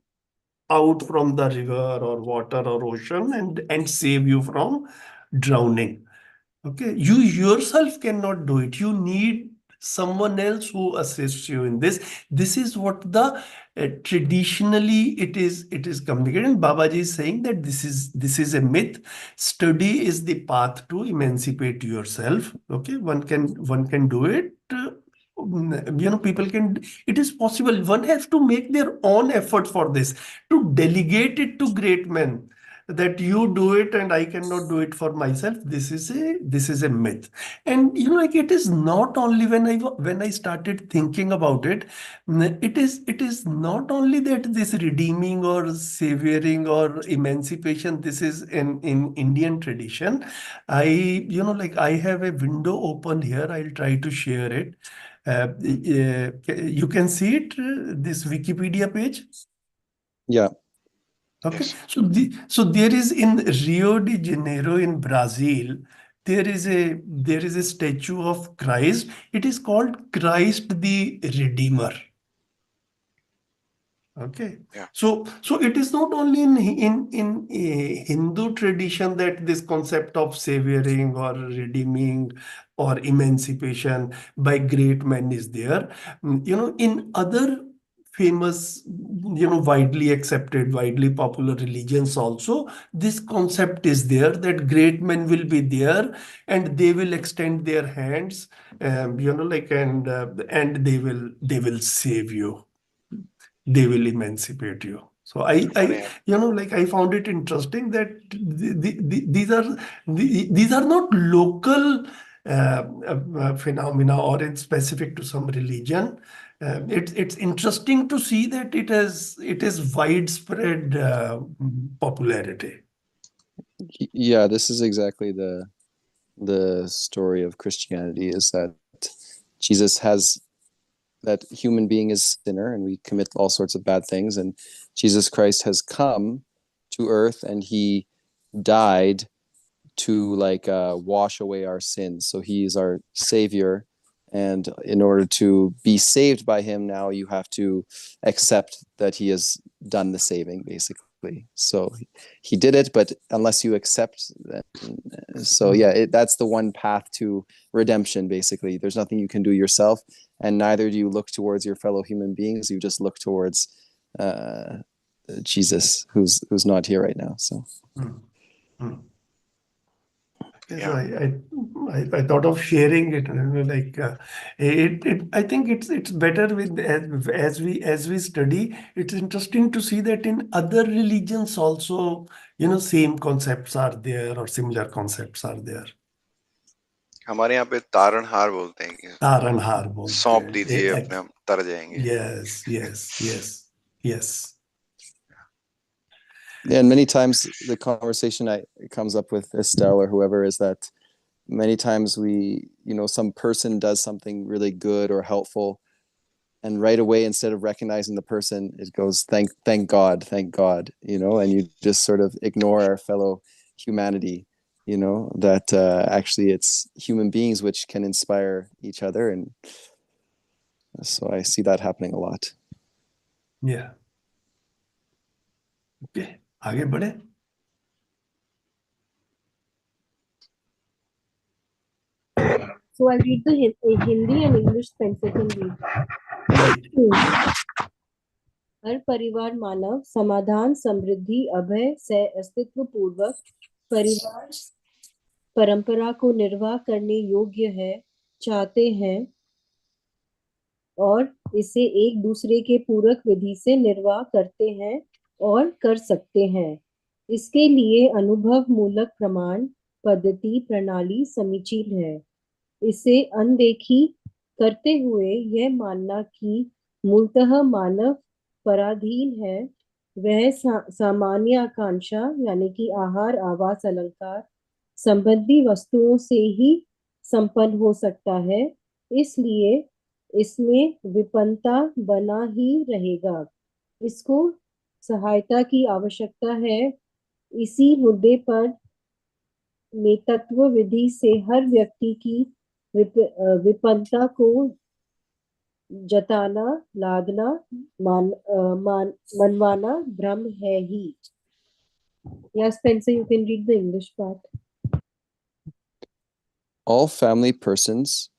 out from the river or water or ocean, and save you from drowning. Okay, you yourself cannot do it. You need someone else who assists you in this. This is what the traditionally it is communicated. And Babaji is saying that this is a myth. Study is the path to emancipate yourself. Okay, one can do it. People can. It is possible. One has to make their own effort for this, to delegate it to great men, that you do it and I cannot do it for myself. This is a myth. And like, it is not only when I started thinking about it, it is not only that this redeeming or savoring or emancipation, this is in Indian tradition. I like, I have a window open here. I'll try to share it. You can see it, this Wikipedia page. Yeah. Okay, Yes. so there is in Rio de Janeiro in Brazil, there is a statue of Christ. It is called Christ the Redeemer. Okay, Yeah. so it is not only in a Hindu tradition that this concept of savoring or redeeming or emancipation by great men is there. In other famous, widely accepted, widely popular religions also, this concept is there that great men will be there and they will extend their hands, and they will save you, they will emancipate you. So हमारे यहाँ I found it interesting that these are not local phenomena or it's specific to some religion. It's interesting to see that it is widespread popularity. Yeah, this is exactly the story of Christianity, is that Jesus has that human being is sinner and we commit all sorts of bad things, and Jesus Christ has come to earth and he died to wash away our sins. So he is our savior, and in order to be saved by him, now you have to accept that he has done the saving, basically. So he did it, but unless you accept, so yeah, that's the one path to redemption, basically. There's nothing you can do yourself, and neither do you look towards your fellow human beings. You just look towards Jesus, who's not here right now. So Mm. Mm. Yes, yeah. I thought of sharing it, I think it's better with as we study. It's interesting to see that in other religions also, same concepts are there or similar concepts are there. हमारे यहाँ पे तारणहार बोलते हैं कि तारणहार बोलते सौंप हैं. दीजिए अपने, हम तर जाएंगे. Yes, yes, yes, yes. and many times the conversation it comes up with Estelle or whoever is that many times we, some person does something really good or helpful, and right away, instead of recognizing the person, it goes, thank God, and you just sort of ignore our fellow humanity, that actually it's human beings which can inspire each other. And so I see that happening a lot. Yeah. Okay, आगे बढ़े. So I'll read the Hindi and English Spencer can read. हर परिवार मानव समाधान, समृद्धि, अभय से अस्तित्व पूर्वक परिवार परंपरा को निर्वाह करने योग्य है, चाहते हैं और इसे एक दूसरे के पूरक विधि से निर्वाह करते हैं और कर सकते हैं. इसके लिए अनुभव मूलक प्रमाण, पद्धति, प्रणाली समीचीन है. इसे अनदेखी करते हुए यह मानना कि मूलतः मानव पराधीन है, वह सामान्य आकांक्षा यानी कि आहार, आवास, अलंकार संबंधी वस्तुओं से ही संपन्न हो सकता है. इसलिए इसमें विपन्नता बना ही रहेगा. इसको सहायता की आवश्यकता है. इसी मुद्दे पर में तत्व विधि से हर व्यक्ति की विपन्नता को जताना, लादना, मनवाना भ्रम है ही. Yes, Spencer, you can read the English part. All family persons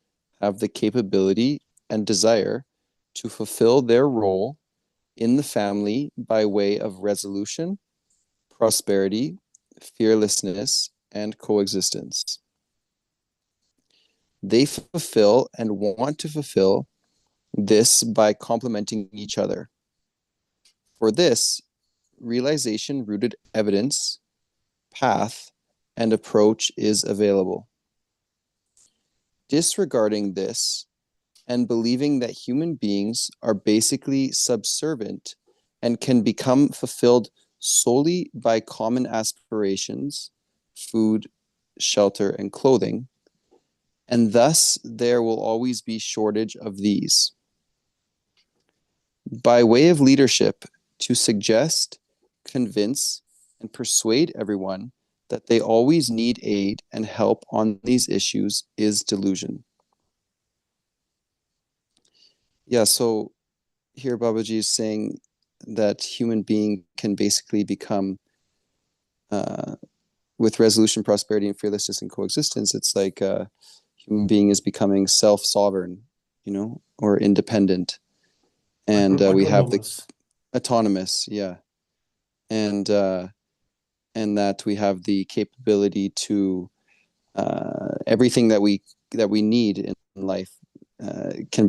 have the capability and desire to fulfill their role in the family by way of resolution, prosperity, fearlessness, and coexistence. They fulfill and want to fulfill this by complementing each other. For this, realization rooted evidence, path, and approach is available. Disregarding this and believing that human beings are basically subservient and can become fulfilled solely by common aspirations, food, shelter, and clothing, and thus there will always be shortage of these. By way of leadership, to suggest convince, and persuade everyone that they always need aid and help on these issues is delusion. Yeah, so here Babaji is saying that human being can basically become, with resolution, prosperity, and fearlessness and coexistence, it's like human being is becoming self-sovereign, or independent. And we have the autonomous, yeah. And that we have the capability to everything that we need in life can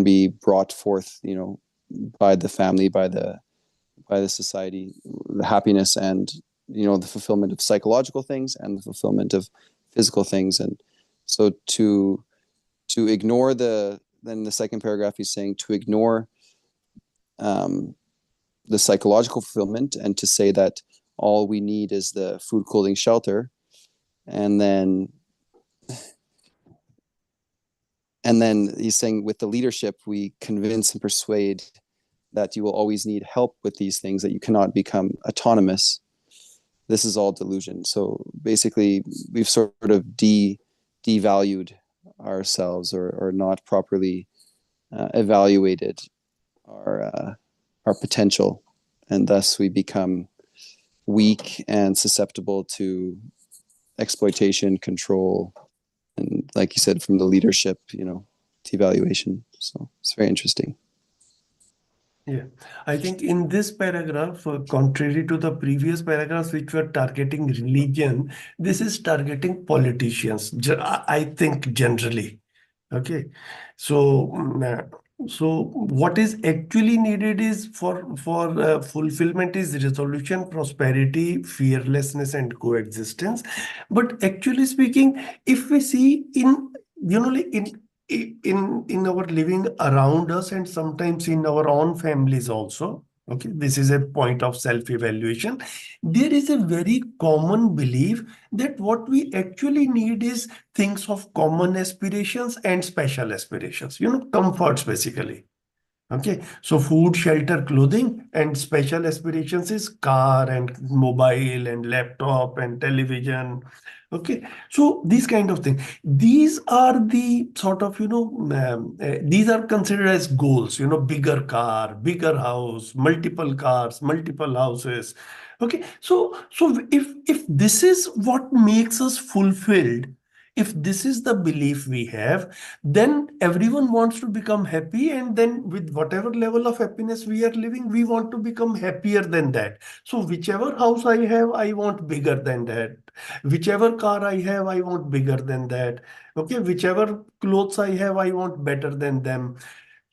be brought forth, by the family, by the society, the happiness and the fulfillment of psychological things and the fulfillment of physical things. And so to ignore then the second paragraph, he's saying to ignore the psychological fulfillment and to say that all we need is the food, clothing, shelter, and then he's saying with the leadership we convince and persuade that you will always need help with these things, that you cannot become autonomous. This is all delusion. So basically we've sort of devalued ourselves or not properly evaluated our potential, and thus we become weak and susceptible to exploitation, control, and like you said, from the leadership, devaluation. So it's very interesting. Yeah, I think in this paragraph, contrary to the previous paragraphs which were targeting religion, this is targeting politicians, I think generally. Okay, so so what is actually needed is for fulfillment is resolution, prosperity, fearlessness, and coexistence. But actually speaking, if we see in like in our living around us and sometimes in our own families also, okay, this is a point of self-evaluation. There is a very common belief that what we actually need is things of common aspirations and special aspirations, comforts basically. Okay, so food, shelter, clothing, and special aspirations is car and mobile and laptop and television. Okay, so these kind of things. These are the sort of, these are considered as goals, bigger car, bigger house, multiple cars, multiple houses. Okay, so if this is what makes us fulfilled, if this is the belief we have, then everyone wants to become happy, and then with whatever level of happiness we are living, we want to become happier than that. So whichever house I have, I want bigger than that. Whichever car I have, I want bigger than that. Okay, whichever clothes I have, I want better than them.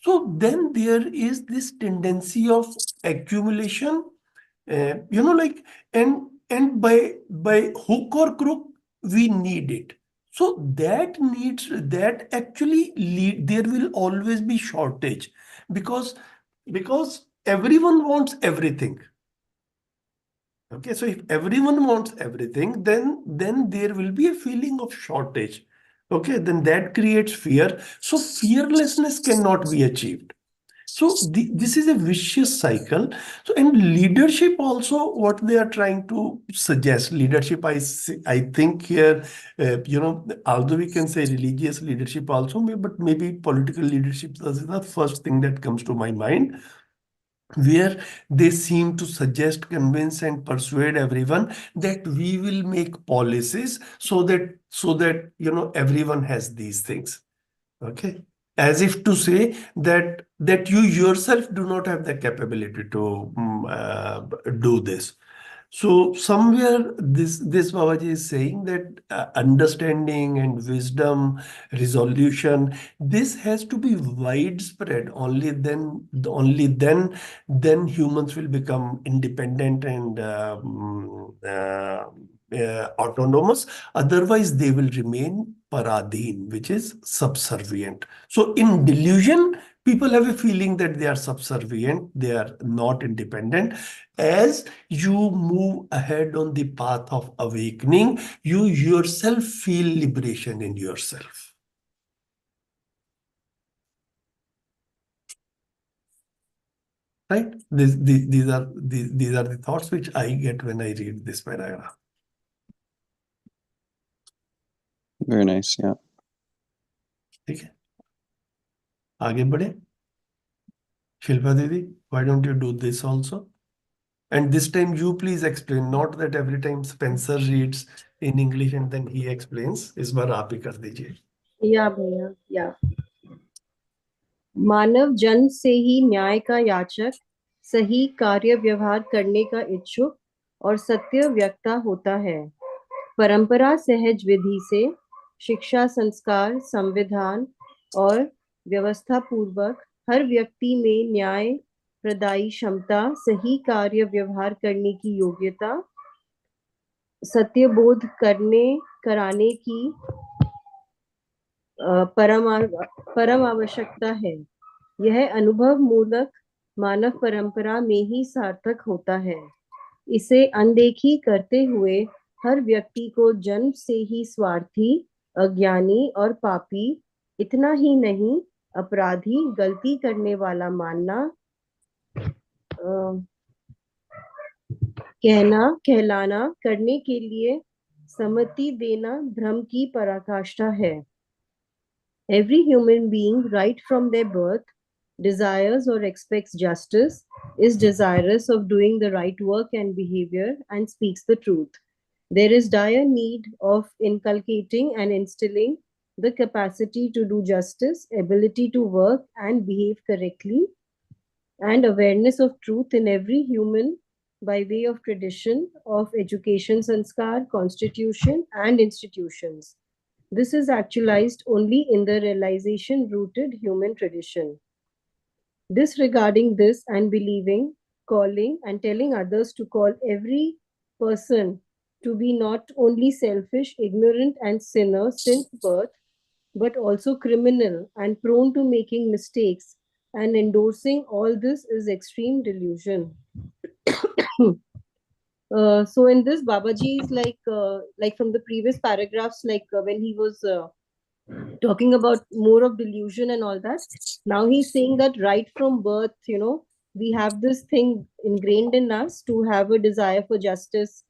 So then there is this tendency of accumulation, like, and by hook or crook, we need it. So that actually there will always be shortage, because everyone wants everything. Okay, so if everyone wants everything, then there will be a feeling of shortage. Okay, then that creates fear. So fearlessness cannot be achieved. So this is a vicious cycle. So, and leadership also, what they are trying to suggest, leadership, I think here, although we can say religious leadership also, but maybe political leadership is the first thing that comes to my mind, where they seem to suggest, convince, and persuade everyone that we will make policies so that everyone has these things. Okay, as if to say that you yourself do not have the capability to do this. So somewhere this Babaji is saying that understanding and wisdom, resolution, this has to be widespread. Only then humans will become independent and autonomous. Otherwise, they will remain paradhin, which is subservient. So in delusion, people have a feeling that they are subservient, they are not independent. As you move ahead on the path of awakening, you yourself feel liberation in yourself. right? These are the thoughts which I get when I read this paragraph. Very nice. Yeah. ठीक है, आगे बढ़े. Shilpa Didi, why don't you do this also? And this time you please explain, not that every time Spencer reads in English and then he explains. इस बार आप ही कर दीजिए. या भैया, या मानव जन्म से ही न्याय का याचक, सही कार्य व्यवहार करने का इच्छुक और सत्य व्यक्ता होता है. परंपरा सहज विधि से शिक्षा, संस्कार, संविधान और व्यवस्था पूर्वक हर व्यक्ति में न्याय प्रदायी क्षमता, सही कार्य व्यवहार करने की योग्यता, सत्यबोध कराने की परम आवश्यकता है. यह अनुभव मूलक मानव परंपरा में ही सार्थक होता है. इसे अनदेखी करते हुए हर व्यक्ति को जन्म से ही स्वार्थी, अज्ञानी और पापी, इतना ही नहीं अपराधी, गलती करने वाला मानना, कहलाना करने के लिए सम्मति देना भ्रम की पराकाष्ठा है. Every human being, right from their birth, desires or expects justice, is desirous of doing the right work and behavior, and speaks the truth. There is dire need of inculcating and instilling the capacity to do justice, ability to work and behave correctly, and awareness of truth in every human by way of tradition of education, sanskar, constitution, and institutions. This is actualized only in the realization-rooted human tradition. Disregarding this and believing, calling, and telling others to call every person to be not only selfish, ignorant, and sinner since birth, but also criminal and prone to making mistakes, and endorsing all this is extreme delusion. So in this, Babaji is like from the previous paragraphs, when he was talking about more of delusion and all that. Now he's saying that right from birth, we have this thing ingrained in us to have a desire for justice,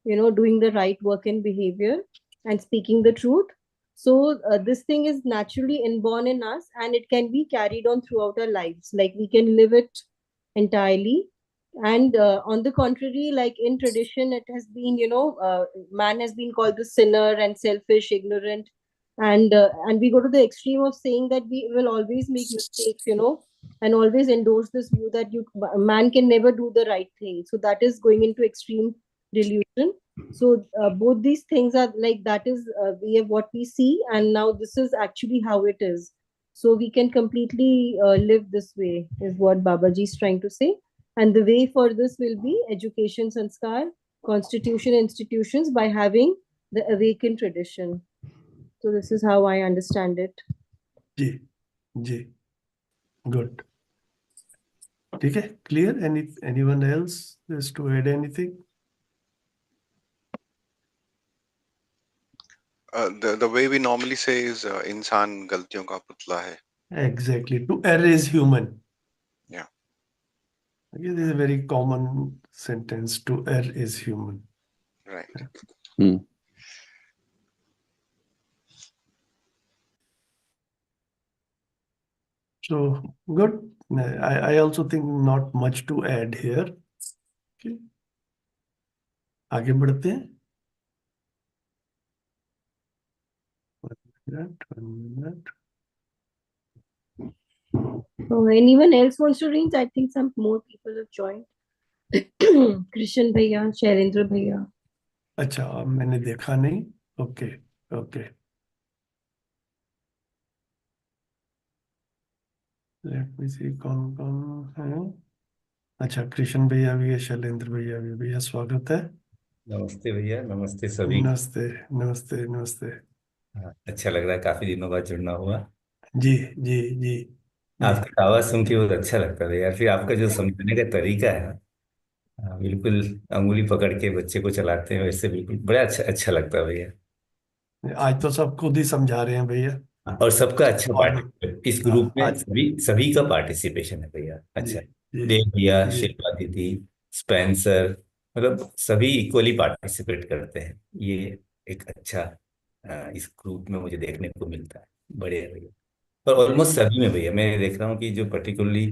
doing the right work and behavior and speaking the truth. So this thing is naturally inborn in us, and it can be carried on throughout our lives. Like we can live it entirely. And on the contrary, like in tradition, it has been, man has been called the sinner and selfish, ignorant, and we go to the extreme of saying that we will always make mistakes, and always endorse this view that man can never do the right thing. So that is going into extreme delusion. So both these things are like, that is we have what we see, and now this is actually how it is. So we can completely live this way, is what Babaji is trying to say. And the way for this will be education, sanskar, constitution, institutions, by having the awakened tradition. So this is how I understand it. Ji, ji, good. ठीक है, clear? Anyone else is to add anything? The way we normally say is इंसान गलतियों का पुतला है. Exactly. To err is human. Yeah. Okay, this is a very common sentence. To err is human. Right. So good. I also think not much to add here. Okay. आगे बढ़ते हैं. One minute. So anyone else wants to read? I think some more people have joined. Krishan Bhaiya, Shailendra Bhaiya. अच्छा, अब मैंने देखा नहीं. Okay, okay. Let me सी कौन कौन है. अच्छा, कृष्ण भैया भी है, शैलेंद्र भैया भी. भैया स्वागत है. नमस्ते भैया, नमस्ते सभी. नमस्ते, नमस्ते, नमस्ते. अच्छा लग रहा है, काफी दिनों बाद जुड़ना हुआ. जी, जी, जी. आपकी आवाज सुन के बहुत अच्छा लगता है यार. फिर आपका जो समझाने का तरीका है, बिल्कुल अंगुली पकड़ के बच्चे को चलाते हैं वैसे, बिल्कुल बड़ा अच्छा अच्छा लगता है भैया. आज तो सब खुद ही समझा रहे हैं भैया. और सबका अच्छा और पार्टिसिपेट, इस ग्रुप में आज सभी सभी का पार्टिसिपेशन है भैया. जी, अच्छा. जी देव भैया, जी शिल्पा दीदी, स्पेंसर, मतलब सभी इक्वली पार्टिसिपेट करते हैं। ये एक अच्छा इस ग्रुप में मुझे देखने को मिलता है। बढ़िया भैया। पर ऑलमोस्ट सभी में भैया मैं देख रहा हूँ कि जो पर्टिकुलरली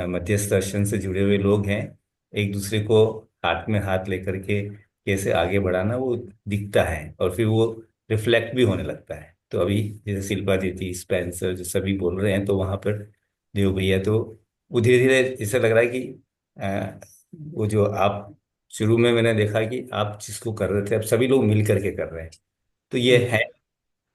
मध्यस्थ दर्शन से जुड़े हुए लोग हैं, एक दूसरे को हाथ में हाथ लेकर के कैसे आगे बढ़ाना वो दिखता है, और फिर वो रिफ्लेक्ट भी होने लगता है। तो अभी जैसे शिल्पा दीदी, स्पेंसर जो सभी बोल रहे हैं, तो वहां पर देव भैया, तो वो धीरे धीरे ऐसा लग रहा है कि अ, वो जो आप शुरू में मैंने देखा कि आप जिसको कर रहे थे, अब सभी लोग मिल करके कर रहे हैं। तो ये जी, है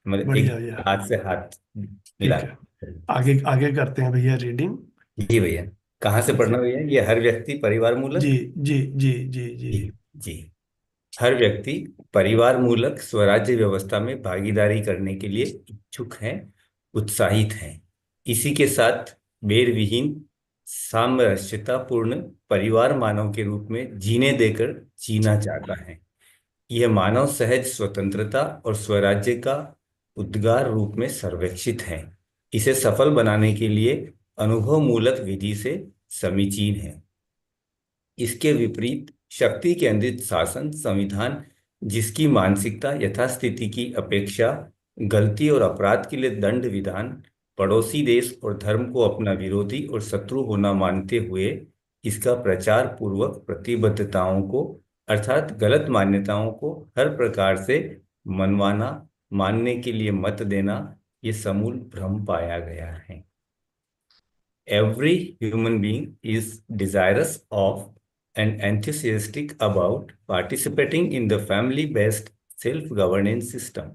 मतलब एक बढ़िया भैया। हाथ से हाथ मिला। ठीक है, आगे आगे करते हैं भैया रीडिंग। जी भैया। कहाँ से जी पढ़ना भैया? ये हर व्यक्ति परिवार जी मूलक। जी जी जी जी जी जी। हर व्यक्ति परिवार मूलक स्वराज्य व्यवस्था में भागीदारी करने के लिए इच्छुक है, उत्साहित है। इसी के साथ बेर विहीन सामरस्यतापूर्ण परिवार मानव के रूप में जीने देकर जीना चाहता है। यह मानव सहज स्वतंत्रता और स्वराज्य का उद्गार रूप में सर्वेक्षित है। इसे सफल बनाने के लिए अनुभव मूलक विधि से समीचीन है। इसके विपरीत शक्ति केंद्रित शासन संविधान, जिसकी मानसिकता यथास्थिति की अपेक्षा गलती और अपराध के लिए दंड विधान, पड़ोसी देश और धर्म को अपना विरोधी और शत्रु होना मानते हुए इसका प्रचार पूर्वक प्रतिबद्धताओं को अर्थात गलत मान्यताओं को हर प्रकार से मनवाना, मानने के लिए मत देना, ये समूल भ्रम पाया गया है। Every human being is desirous of and enthusiastic about participating in the family-based self-governance system.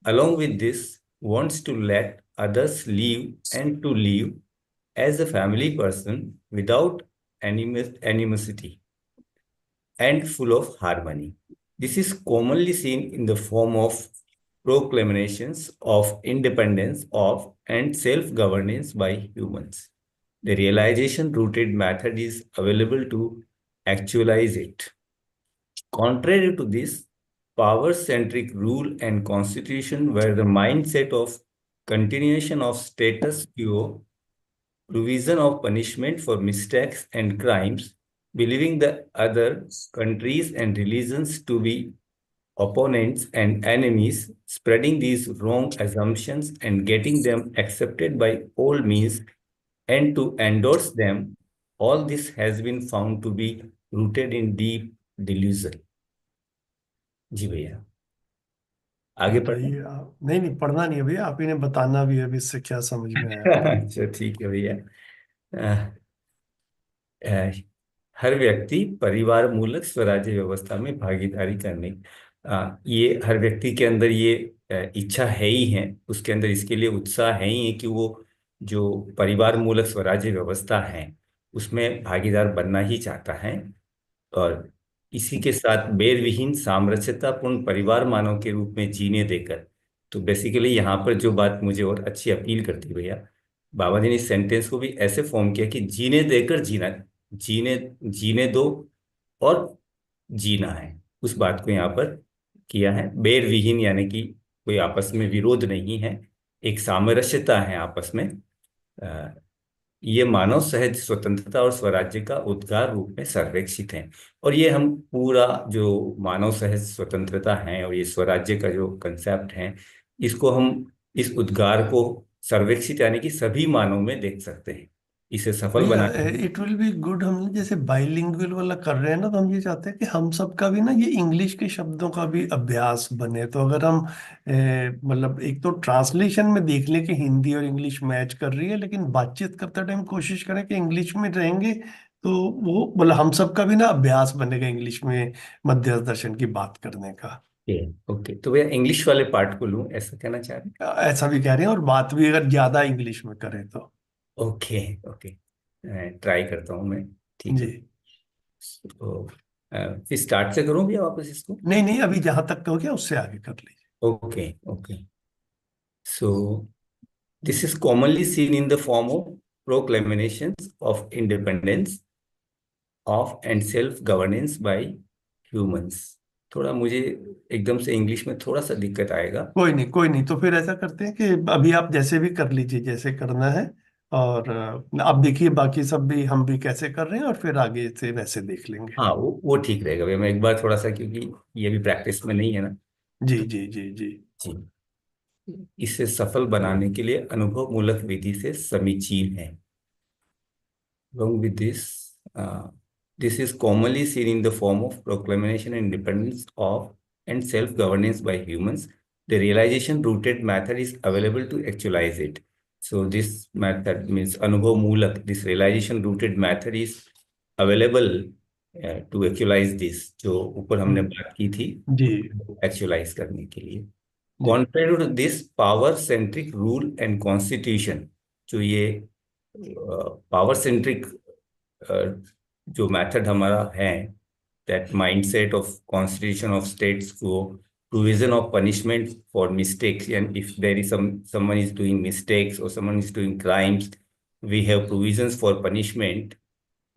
Along with this, wants to let others live and to live as a family person without animosity and full of harmony. This is commonly seen in the form of proclamations of independence of and self-governance by humans. The realization rooted method is available to actualize it. Contrary to this, power-centric rule and constitution were the mindset of continuation of status quo, provision of punishment for mistakes and crimes, believing the other countries and religions to be opponents and enemies, spreading these wrong assumptions and getting them accepted by all means, and to endorse them, all this has been found to be rooted in deep delusion. जी भैया, आगे पढ़ें। बताइए आप। नहीं नहीं, पढ़ना नहीं है भैया, आप ही ने बताना भी है अभी इससे क्या समझ में आया। अच्छा ठीक है भैया। अ, अ, हर व्यक्ति परिवार मूलक स्वराज्य व्यवस्था में भागीदारी करने, ये हर व्यक्ति के अंदर ये इच्छा है ही है, उसके अंदर इसके लिए उत्साह है ही है कि वो जो परिवार मूलक स्वराज्य व्यवस्था है उसमें भागीदार बनना ही चाहता है। और इसी के साथ बेर विहीन सामरस्यतापूर्ण परिवार मानव के रूप में जीने देकर, तो बेसिकली यहाँ पर जो बात मुझे और अच्छी अपील करती है भैया, बाबा जी ने इस सेंटेंस को भी ऐसे फॉर्म किया कि जीने देकर जीना, जीने जीने दो और जीना है, उस बात को यहाँ पर किया है। बेर विहीन यानी कि कोई आपस में विरोध नहीं है, एक सामरस्यता है आपस में। ये मानव सहज स्वतंत्रता और स्वराज्य का उद्गार रूप में संरक्षित है। और ये हम पूरा जो मानव सहज स्वतंत्रता है और ये स्वराज्य का जो कंसेप्ट है, इसको हम इस उद्गार को संरक्षित यानी कि सभी मानव में देख सकते हैं। इसे सफल भैया बनाने इट विल बी गुड, हम जैसे बाइलिंगुअल वाला कर रहे हैं ना, तो हम ये चाहते हैं कि हम सबका भी ना ये इंग्लिश के शब्दों का भी अभ्यास बने। तो अगर हम मतलब एक तो ट्रांसलेशन में देख लें कि हिंदी और इंग्लिश मैच कर रही है, लेकिन बातचीत करते टाइम कोशिश करें कि इंग्लिश में रहेंगे, तो वो मतलब हम सबका भी ना अभ्यास बनेगा इंग्लिश में मध्यस्थ दर्शन की बात करने का। के। ओके, तो भैया इंग्लिश वाले पार्ट को लूँ, ऐसा कहना चाह रहे ऐसा भी कह रहे हैं, और बात भी अगर ज्यादा इंग्लिश में करें तो। हैं? ओके ओके, ट्राई करता हूँ मैं। ठीक जी। है। तो फिर स्टार्ट से करूँ भैया वापस इसको? नहीं नहीं, अभी जहां तक हो गया उससे आगे कर लीजिए। Okay okay. So this is commonly seen in the form of proclamations of independence of and self-governance by humans। थोड़ा मुझे एकदम से इंग्लिश में थोड़ा सा दिक्कत आएगा। कोई नहीं कोई नहीं, तो फिर ऐसा करते हैं कि अभी आप जैसे भी कर लीजिए जैसे करना है, और अब देखिए बाकी सब भी हम भी कैसे कर रहे हैं और फिर आगे से वैसे देख लेंगे। हाँ, वो ठीक रहेगा भैया। मैं एक बार थोड़ा सा, क्योंकि ये भी प्रैक्टिस में नहीं है ना। जी तो जी जी जी जी, इसे सफल बनाने के लिए अनुभव मूलक विधि से समीचीन है। Along with this, this is commonly seen in the form of proclamation and independence of and self-governance by humans. The realization-rooted method is available to actualize it. So this method means Anubhav Moolak. This realization-rooted method is available to actualize this. जो ऊपर हमने बात की थी, जी actualize करने के लिए. जी Contrary to this power-centric rule and constitution, जो ये पावर सेंट्रिक जो मेथड हमारा है, that mindset of constitution of states को provision of punishment for mistakes, and if there is someone is doing mistakes or someone is doing crimes, we have provisions for punishment,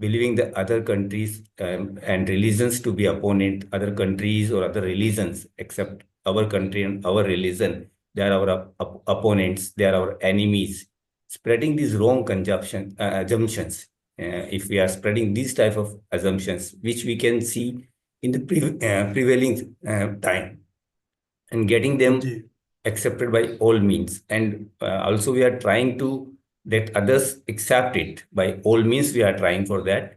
believing the other countries and religions to be opponent, other countries or other religions except our country and our religion, they are our opponents, they are our enemies. Spreading these wrong assumptions, if we are spreading these type of assumptions, which we can see in the prevailing time, and getting them जी accepted by all means, and also we are trying to let others accept it by all means. We are trying for that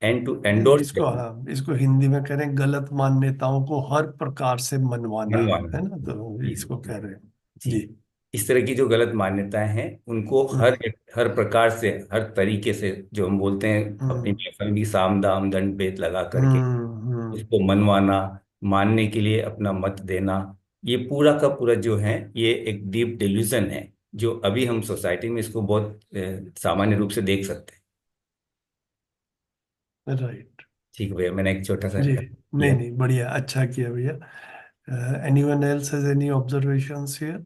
and to endorse इसको, them. हाँ इसको हिंदी में कह रहे हैं गलत मान्यताओं को हर प्रकार से मनवाना, मनवाना है ना, तो जी इसको कह रहे हैं। जी। जी इस तरह की जो गलत मान्यताएं हैं उनको हम्म हर प्रकार से, हर तरीके से, जो हम बोलते हैं अपनी हम्म भाषा में साम दाम दंड भेद लगा करके हम्म। उसको मनवाना, मानने के लिए अपना मत देना, ये पूरा का पूरा जो है ये एक डीप डिल्यूजन है, जो अभी हम सोसाइटी में इसको बहुत सामान्य रूप से देख सकते हैं। राइट। ठीक है भैया, मैंने एक छोटा सा जी नहीं किया। नहीं, बढ़िया, अच्छा किया भैया। Anyone else has any observations here,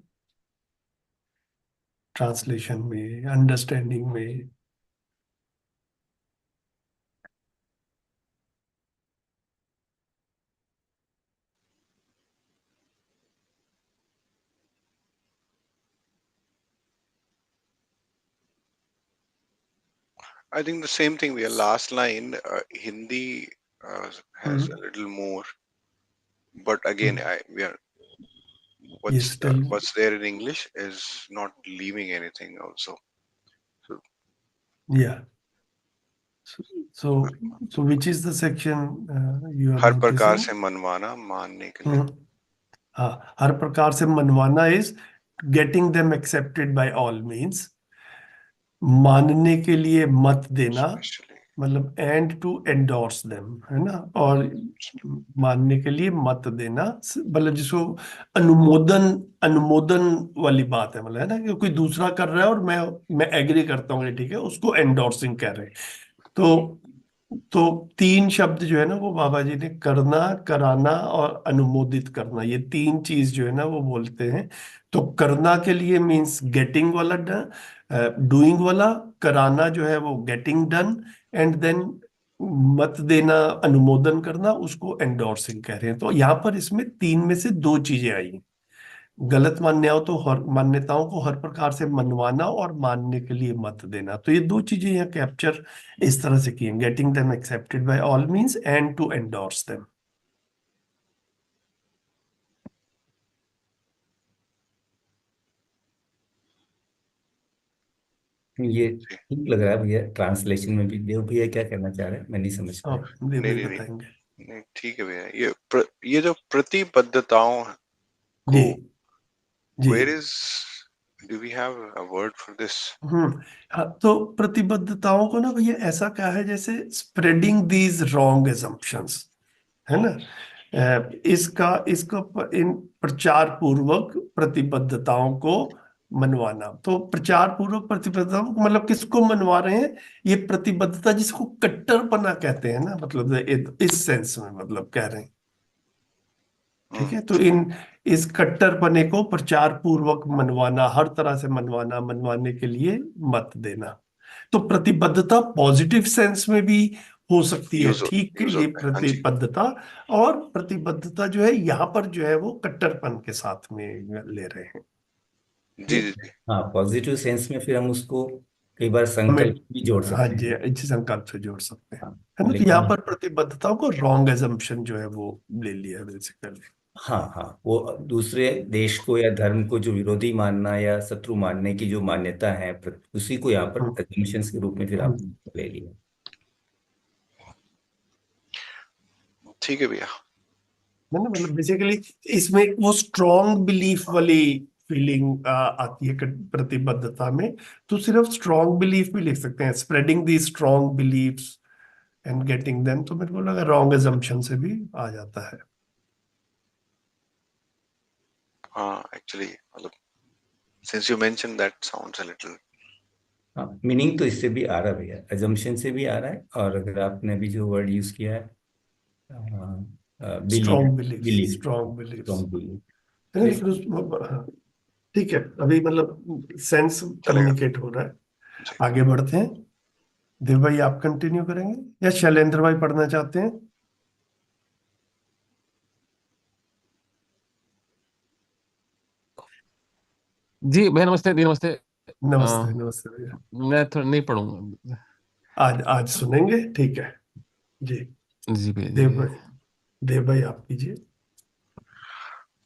translation में, अंडरस्टैंडिंग में? I think the same thing. We are last line. Hindi has a hmm little more, but again, we are yes tell. what's there in English is not leaving anything also. So या so so which is the section you are हर प्रकार noticing? से मनवाना, मानने के लिए, हाँ, हर प्रकार से मनवाना is getting them accepted by all means, मानने के लिए मत देना, स्पेशली मतलब एंड टू एंडोर्स देम, है ना, और मानने के लिए मत देना, मतलब जिसको अनुमोदन, अनुमोदन वाली बात है, मतलब है ना, कि कोई दूसरा कर रहा है और मैं एग्री करता हूँ कि ठीक है, उसको एंडोर्सिंग कह रहे हैं। तो तीन शब्द जो है ना वो बाबा जी ने करना, कराना और अनुमोदित करना, ये तीन चीज जो है ना वो बोलते हैं। तो करना के लिए मीन्स गेटिंग वाला, डूइंग वाला, कराना जो है वो गेटिंग डन, एंड देन मत देना, अनुमोदन करना, उसको एंडोर्सिंग कह रहे हैं। तो यहाँ पर इसमें तीन में से दो चीजें आई, गलत मान्यताओं को हर प्रकार से मनवाना और मानने के लिए मत देना। तो ये दो चीजें यहाँ कैप्चर इस तरह से की हैं, getting them accepted by all means and to endorse them. ये ठीक लग रहा है भैया। ट्रांसलेशन में भी देव भैया क्या कहना चाह रहे हैं, मैं नहीं समझ पाया। अब देव नहीं भाई नहीं नहीं बताएंगे। नहीं, ठीक है भैया। ये जो प्रतिबद्धताओं जी को, जी। where is, do we have a word for this? हाँ, तो प्रतिबद्धताओं को ना भैया ऐसा कहा है जैसे स्प्रेडिंग दीज रॉन्ग एजम्पशंस, है ना, इसका इसको इन प्रचार पूर्वक प्रतिबद्धताओं को मनवाना। तो प्रचार पूर्वक प्रतिबद्धताओं को मतलब किसको मनवा रहे हैं? ये प्रतिबद्धता जिसको कट्टरपना कहते हैं ना, मतलब इस सेंस में मतलब कह रहे हैं। ठीक है, तो इस कट्टरपने को प्रचार पूर्वक मनवाना, हर तरह से मनवाना, मनवाने के लिए मत देना। तो प्रतिबद्धता पॉजिटिव सेंस में भी हो सकती है, ठीक है, यूज ये होता है, हाँ जी। प्रतिबद्धता, और प्रतिबद्धता जो है यहाँ पर जो है वो कट्टरपन के साथ में ले रहे हैं। जी जी जी। हाँ, पॉजिटिव सेंस में फिर हम उसको कई बार संकल्प भी जोड़ हाँ सकते जी, हैं। इस संकल्प से जोड़ सकते हैं, हाँ, है ना। तो यहाँ लेकिन पर प्रतिबद्धताओं को रॉन्ग एजम्पशन जो है वो ले लिया है बेसिकली। हाँ हाँ, वो दूसरे देश को या धर्म को जो विरोधी मानना या शत्रु मानने की जो मान्यता है, उसी को यहाँ पर assumptions के रूप में फिर आपने ले लिया। ठीक है भैया। है ना, मतलब बेसिकली इसमें वो स्ट्रॉन्ग बिलीफ वाली फीलिंग आती है प्रतिबद्धता में। तो सिर्फ स्ट्रॉन्ग बिलीफ भी लिख सकते हैं, spreading the strong beliefs and getting them. तो मेरे को लगा रॉन्ग एजम्पशन से भी आ जाता है। हाँ, एक्चुअली मतलब since you mentioned that sounds a little हाँ, मीनिंग तो इससे भी आ रहा है भैया, assumption से भी आ रहा है, और अगर आपने अभी जो वर्ड यूज किया है belief, strong beliefs, belief, strong beliefs, strong belief, है ना। लेकिन हाँ, ठीक है, अभी मतलब सेंस चलेगा कम्युनिकेट हो रहा है। जी। आगे बढ़ते हैं। देव भाई आप कंटिन्यू करेंगे या शैलेंद्र भाई पढ़ना चाहते हैं? जी भैया नमस्ते, दी नमस्ते। नमस्ते, नमस्ते भैया। मैं थोड़ा नहीं पढ़ूंगा। आज आज सुनेंगे, ठीक है जी। जी भैया देव जी। भाई, देव भाई आप कीजिए।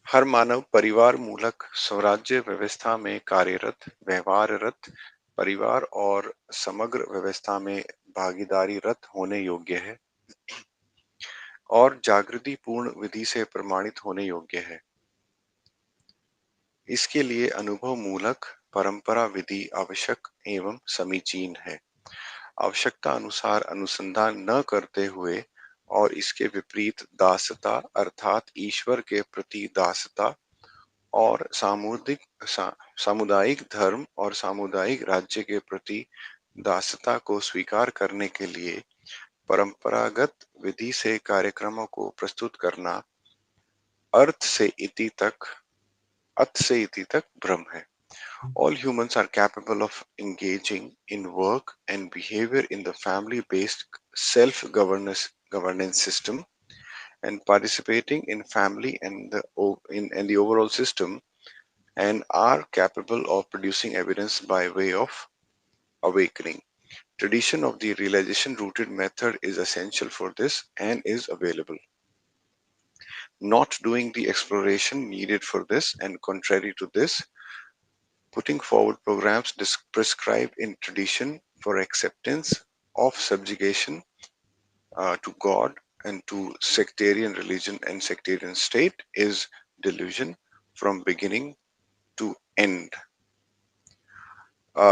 हर मानव परिवार मूलक स्वराज्य व्यवस्था में कार्यरत, व्यवहाररत, परिवार और समग्र व्यवस्था में भागीदारीरत होने योग्य है और जागृति पूर्ण विधि से प्रमाणित होने योग्य है। इसके लिए अनुभव मूलक परंपरा विधि आवश्यक एवं समीचीन है। आवश्यकता अनुसार अनुसंधान न करते हुए और इसके विपरीत दासता अर्थात ईश्वर के प्रति दासता और सामुदायिक धर्म और सामुदायिक राज्य के प्रति दासता को स्वीकार करने के लिए परंपरागत विधि से कार्यक्रमों को प्रस्तुत करना अर्थ से इति तक भ्रम है। All humans are capable of engaging in work and behavior in the family-based self-governance system and participating in family and in the overall system, and are capable of producing evidence by way of awakening. Tradition of the realization rooted method is essential for this and is available. Not doing the exploration needed for this and contrary to this, putting forward programs prescribed in tradition for acceptance of subjugation to God and to sectarian religion and sectarian state is delusion from beginning to end.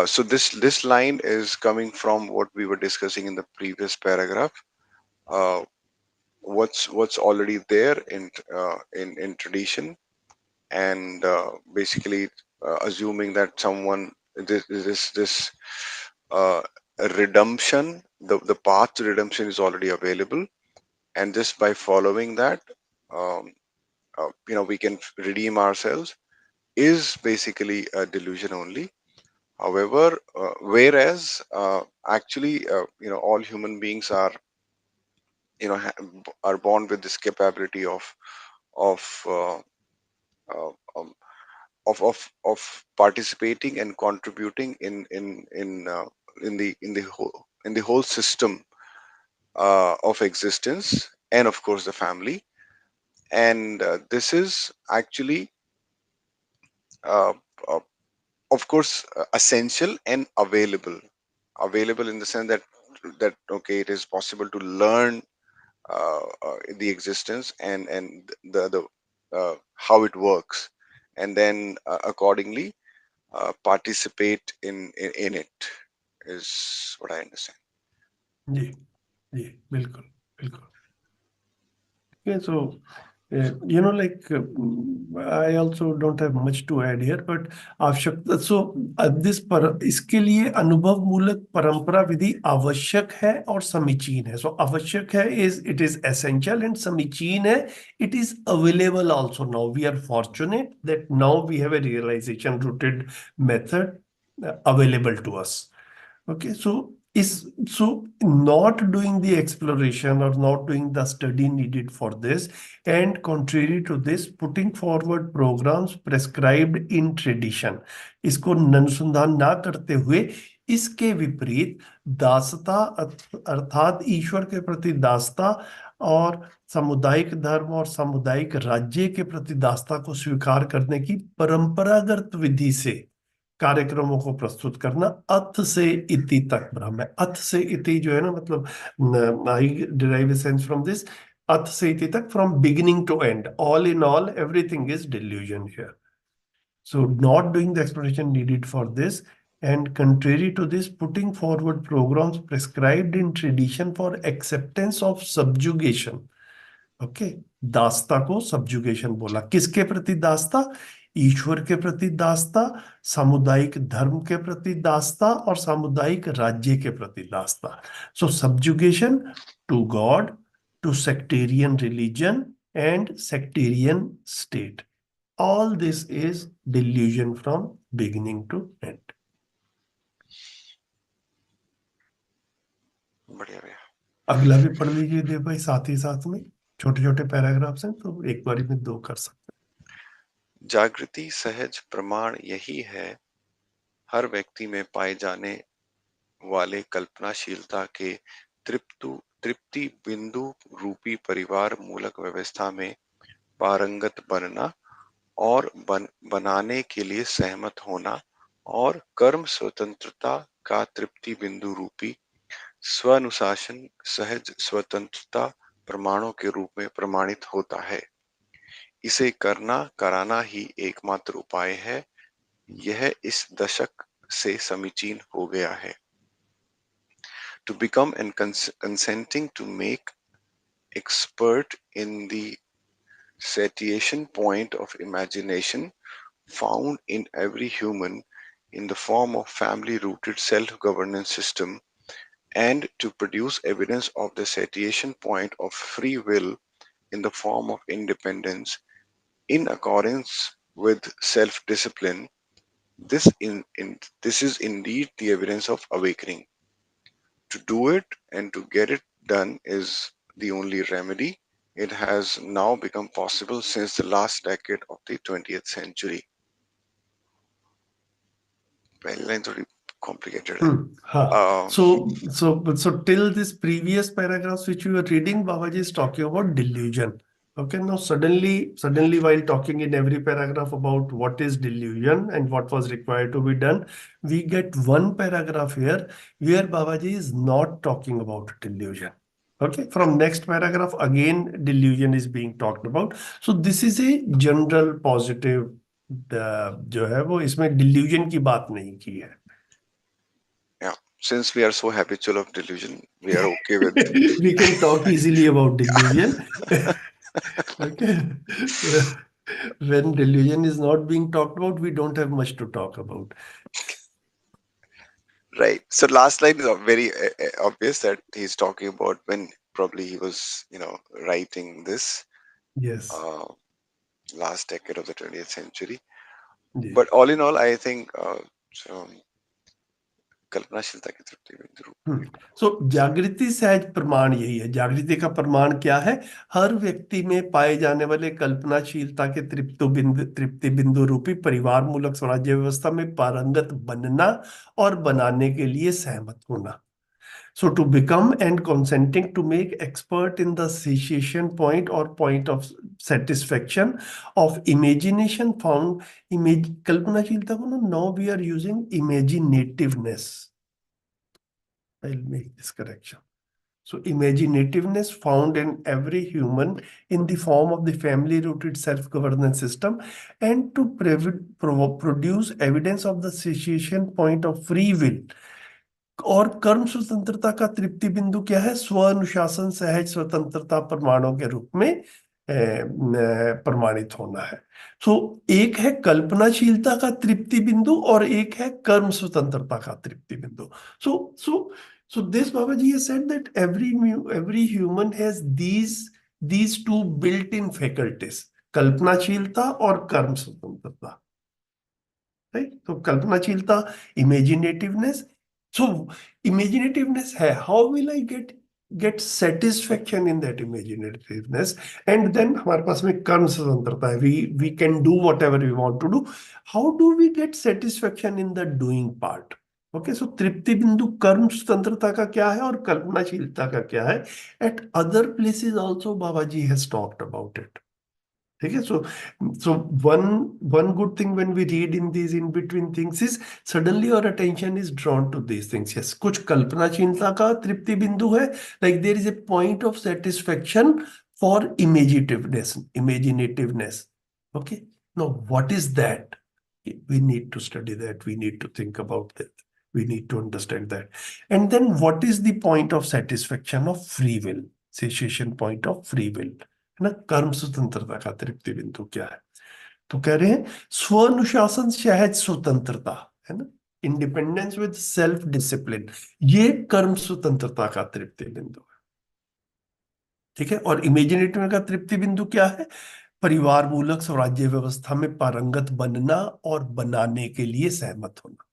So this line is coming from what we were discussing in the previous paragraph. What's already there in tradition, and basically assuming that someone this uh, redemption, the path to redemption is already available, and just by following that, um, we can redeem ourselves, is basically a delusion only. However, whereas actually, all human beings are, are born with this capability of uh, uh, um, of participating and contributing in the whole system of existence, and of course the family. And this is actually uh, uh, of course essential and available in the sense that okay, it is possible to learn the existence and the how it works, and then accordingly participate in it, is what I understand. जी जी, बिल्कुल बिल्कुल। Okay, so like I also don't have much to add here, but आवश्यकता, so this पर इसके लिए अनुभव मूलक परंपरा विधि आवश्यक है और समीचीन है। So आवश्यक है is it is essential, and समीचीन है it is available also now. We are fortunate that now we have a realization rooted method available to us. Okay, so not doing the exploration or not doing the study needed for this, and contrary to this, putting forward programs prescribed in tradition, इसको अनुसंधान ना करते हुए इसके विपरीत दासता अर्थात ईश्वर के प्रति दासता और सामुदायिक धर्म और सामुदायिक राज्य के प्रति दासता को स्वीकार करने की परंपरागत विधि से कार्यक्रमों को प्रस्तुत करना अथ से इति तक भ्रम है। अथ से इति जो है ना, मतलब I derive a sense from this, अथ से इति तक, from beginning to end, all in all everything is delusion here. So not doing the explanation needed for this, and contrary to this, putting forward programs prescribed in tradition for acceptance of subjugation. Okay, दासता को subjugation बोला। किसके प्रति दासता? ईश्वर के प्रति दासता, सामुदायिक धर्म के प्रति दासता और सामुदायिक राज्य के प्रति दासता। So subjugation to God, to sectarian religion and sectarian state, all this is delusion from beginning to end. बढ़िया भैया। अगला भी पढ़ लीजिए देव भाई, साथ ही साथ में छोटे छोटे पैराग्राफ्स हैं तो एक बारी में 2 कर सकते हैं। जागृति सहज प्रमाण यही है, हर व्यक्ति में पाए जाने वाले कल्पनाशीलता के तृप्ति बिंदु रूपी परिवार मूलक व्यवस्था में पारंगत बनना और बनाने के लिए सहमत होना, और कर्म स्वतंत्रता का तृप्ति बिंदु रूपी स्वानुशासन सहज स्वतंत्रता प्रमाणों के रूप में प्रमाणित होता है। इसे कराना ही एकमात्र उपाय है। यह इस दशक से समीचीन हो गया है। To become and consenting to make expert in the satiation point of imagination found in every human in the form of family-rooted self-governance system, and to produce evidence of the satiation point of free will in the form of independence in accordance with self-discipline, this is indeed the evidence of awakening. To do it and to get it done is the only remedy. It has now become possible since the last decade of the 20th century. पहली line थोड़ी complicated है। हाँ, so till this previous paragraphs which we were reading, Babaji is talking about delusion. Okay, now suddenly while talking in every paragraph about what is delusion and what was required to be done, we get one paragraph here where Babaji is not talking about delusion. Okay, from next paragraph again delusion is being talked about. So this is a general positive, जो है वो इसमें delusion की बात नहीं की है। Yeah, since we are so habitual of delusion, we are okay with we can talk easily about delusion. Okay. When delusion is not being talked about, we don't have much to talk about. right. So last line is very obvious that he's talking about when probably he was, writing this Yes. last decade of the 20th century. Ji. But all in all, I think कल्पनाशीलता की तृप्ति बिंदु। सो जागृति सहज प्रमाण यही है। जागृति का प्रमाण क्या है? हर व्यक्ति में पाए जाने वाले कल्पनाशीलता के तृप्ति बिंदु रूपी परिवार मूलक स्वराज्य व्यवस्था में पारंगत बनना और बनाने के लिए सहमत होना। So to become and consenting to make expert in the satiation point or point of satisfaction of imagination found कल्पनाशीलता को now we are using imaginativeness. I'll make this correction. So imaginativeness found in every human in the form of the family-rooted self-governance system, and to produce evidence of the satiation point of free will. और कर्म स्वतंत्रता का तृप्ति बिंदु क्या है? स्वानुशासन सहज स्वतंत्रता प्रमाणों के रूप में प्रमाणित होना है। सो एक है कल्पनाशीलता का तृप्ति बिंदु और एक है कर्म स्वतंत्रता का तृप्ति बिंदु। So this Babaji has said that every human has these two built-in faculties, कल्पनाशीलता और कर्म स्वतंत्रता। Right? तो कल्पनाशीलता, imaginativeness. So imaginativeness है, how will I get satisfaction in that imaginativeness? And then हमारे पास में कर्म स्वतंत्रता है, we can do whatever we want to do. How do we get satisfaction in the doing part? Okay, so तृप्ति बिंदु कर्म स्वतंत्रता का क्या है और कल्पनाशीलता का क्या है? At other places also Baba ji has talked about it. ठीक है, so one good thing when we read in these in between things is suddenly our attention is drawn to these things. Yes, कुछ कल्पनाशीलता का तृप्ति बिंदु है, like there is a point of satisfaction for imaginativeness. Okay, now what is that? We need to study that, we need to think about that, we need to understand that. And then what is the point of satisfaction of free will, satiation point of free will, है ना? कर्म स्वतंत्रता का तृप्ति बिंदु क्या है? तो कह रहे हैं स्वानुशासन सहज स्वतंत्रता, है ना, इंडिपेंडेंस विद सेल्फ डिसिप्लिन, ये कर्म स्वतंत्रता का तृप्ति बिंदु है. ठीक है, और इमेजिनेटिव का तृप्ति बिंदु क्या है? परिवार मूलक स्वराज्य व्यवस्था में पारंगत बनना और बनाने के लिए सहमत होना.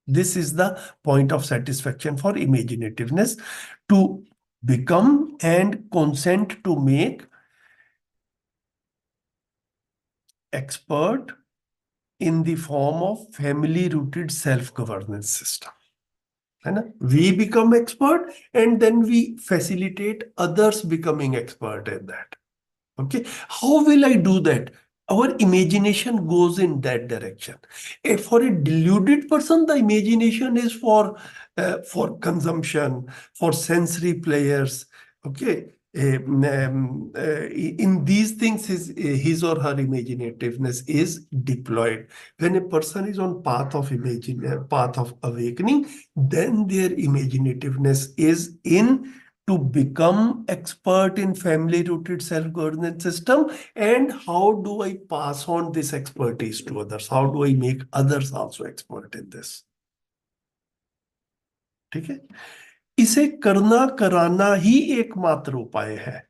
This is the point of satisfaction for imaginativeness, to become and consent to make expert in the form of family rooted self-governance system. है ना? We become expert and then we facilitate others becoming expert in that. Okay, how will I do that? Our imagination goes in that direction. If for a deluded person, the imagination is for consumption, for sensory players. Okay, in these things, his or her imaginativeness is deployed. When a person is on path of awakening, then their imaginativeness is in to become expert in family rooted self-governance system. And how do I pass on this expertise to others? How do I make others also expert in this? ठीक है, इसे करना कराना ही एकमात्र उपाय है.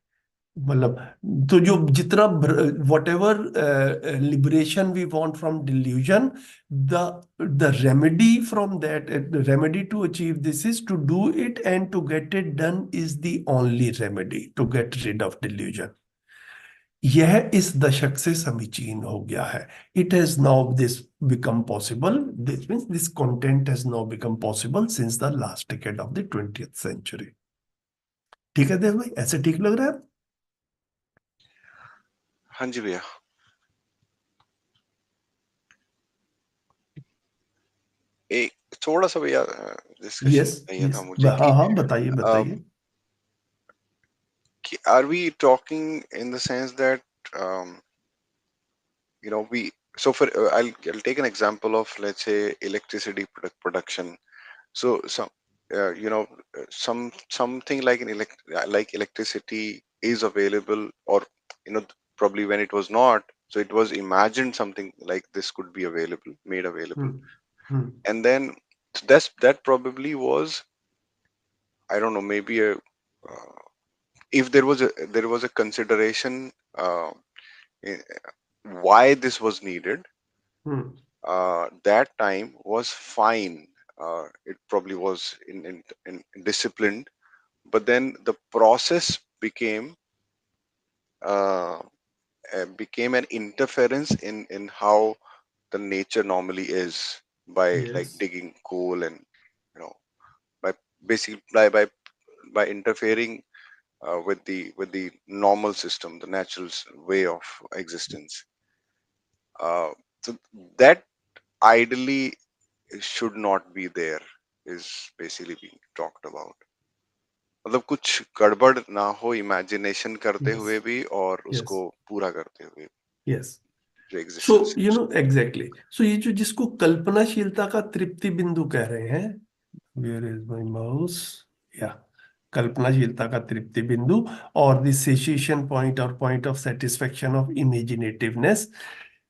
मतलब तो जो जितना whatever liberation we want from delusion, the remedy from that, the remedy to achieve this is to do it, and to get it done is the only remedy to get rid of delusion. यह इस दशक से समीचीन हो गया है. It has now this become possible. This means this content has now become possible since the last decade of the 20th century. ठीक है देव भाई, ऐसे ठीक लग रहा है? हाँ जी भैया. एक थोड़ा सा भैया डिस्कशन Yes, चाहिए yes. था मुझे हाँ हाँ, बताइए बताइए. कि are we talking in the sense that we for I'll take an example of, let's say, electricity production. So some something like like electricity is available, or probably when it was not, so it was imagined something like this could be available, made available. And then that probably was, I don't know, maybe if there was a consideration eh, why this was needed, that time was fine. It probably was in disciplined, but then the process became an interference in how the nature normally is, by like Yes. digging coal, and by basically by interfering with the normal system, the natural way of existence. So that ideally should not be there, is basically being talked about. मतलब कुछ गड़बड़ ना हो imagination करते Yes. हुए भी, और Yes. उसको पूरा करते हुए भी, Yes. जो So एग्जिस्टेंस है उसको. exactly. So ये जो जिसको कल्पनाशीलता का तृप्ति बिंदु कह रहे हैं, where is my mouse? Yeah. कल्पनाशीलता का तृप्ति बिंदु, और the satiation point or point of satisfaction of imaginativeness.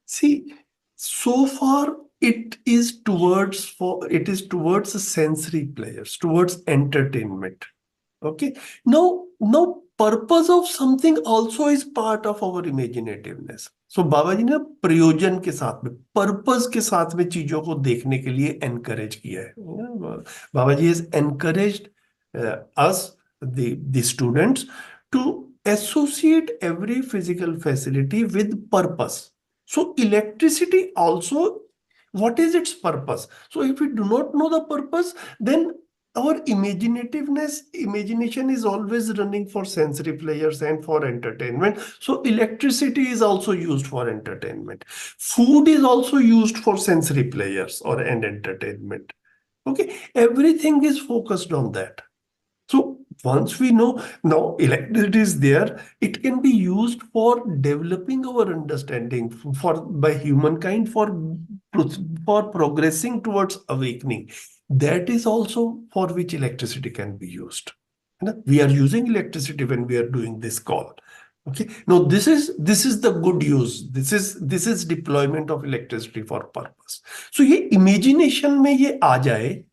See, so far it is towards sensory players, towards entertainment. Okay. Now purpose of something also is part of our imaginativeness. So बाबा जी ने प्रयोजन के साथ में, purpose के साथ में चीजों को देखने के लिए एनकरेज किया है. बाबा जी has encouraged us, the students, to associate every physical facility with purpose. So electricity also What is its purpose? So if we do not know the purpose, then our imagination is always running for sensory pleasures and for entertainment. So electricity is also used for entertainment. Food is also used for sensory pleasures or and entertainment. Okay, everything is focused on that. So once we know now electricity is there, it can be used for developing our understanding for by humankind for progressing towards awakening. That is also for which electricity can be used. We are using electricity when we are doing this call. Okay. Now this is the good use. This is deployment of electricity for purpose. So ये imagination में ये आ जाए,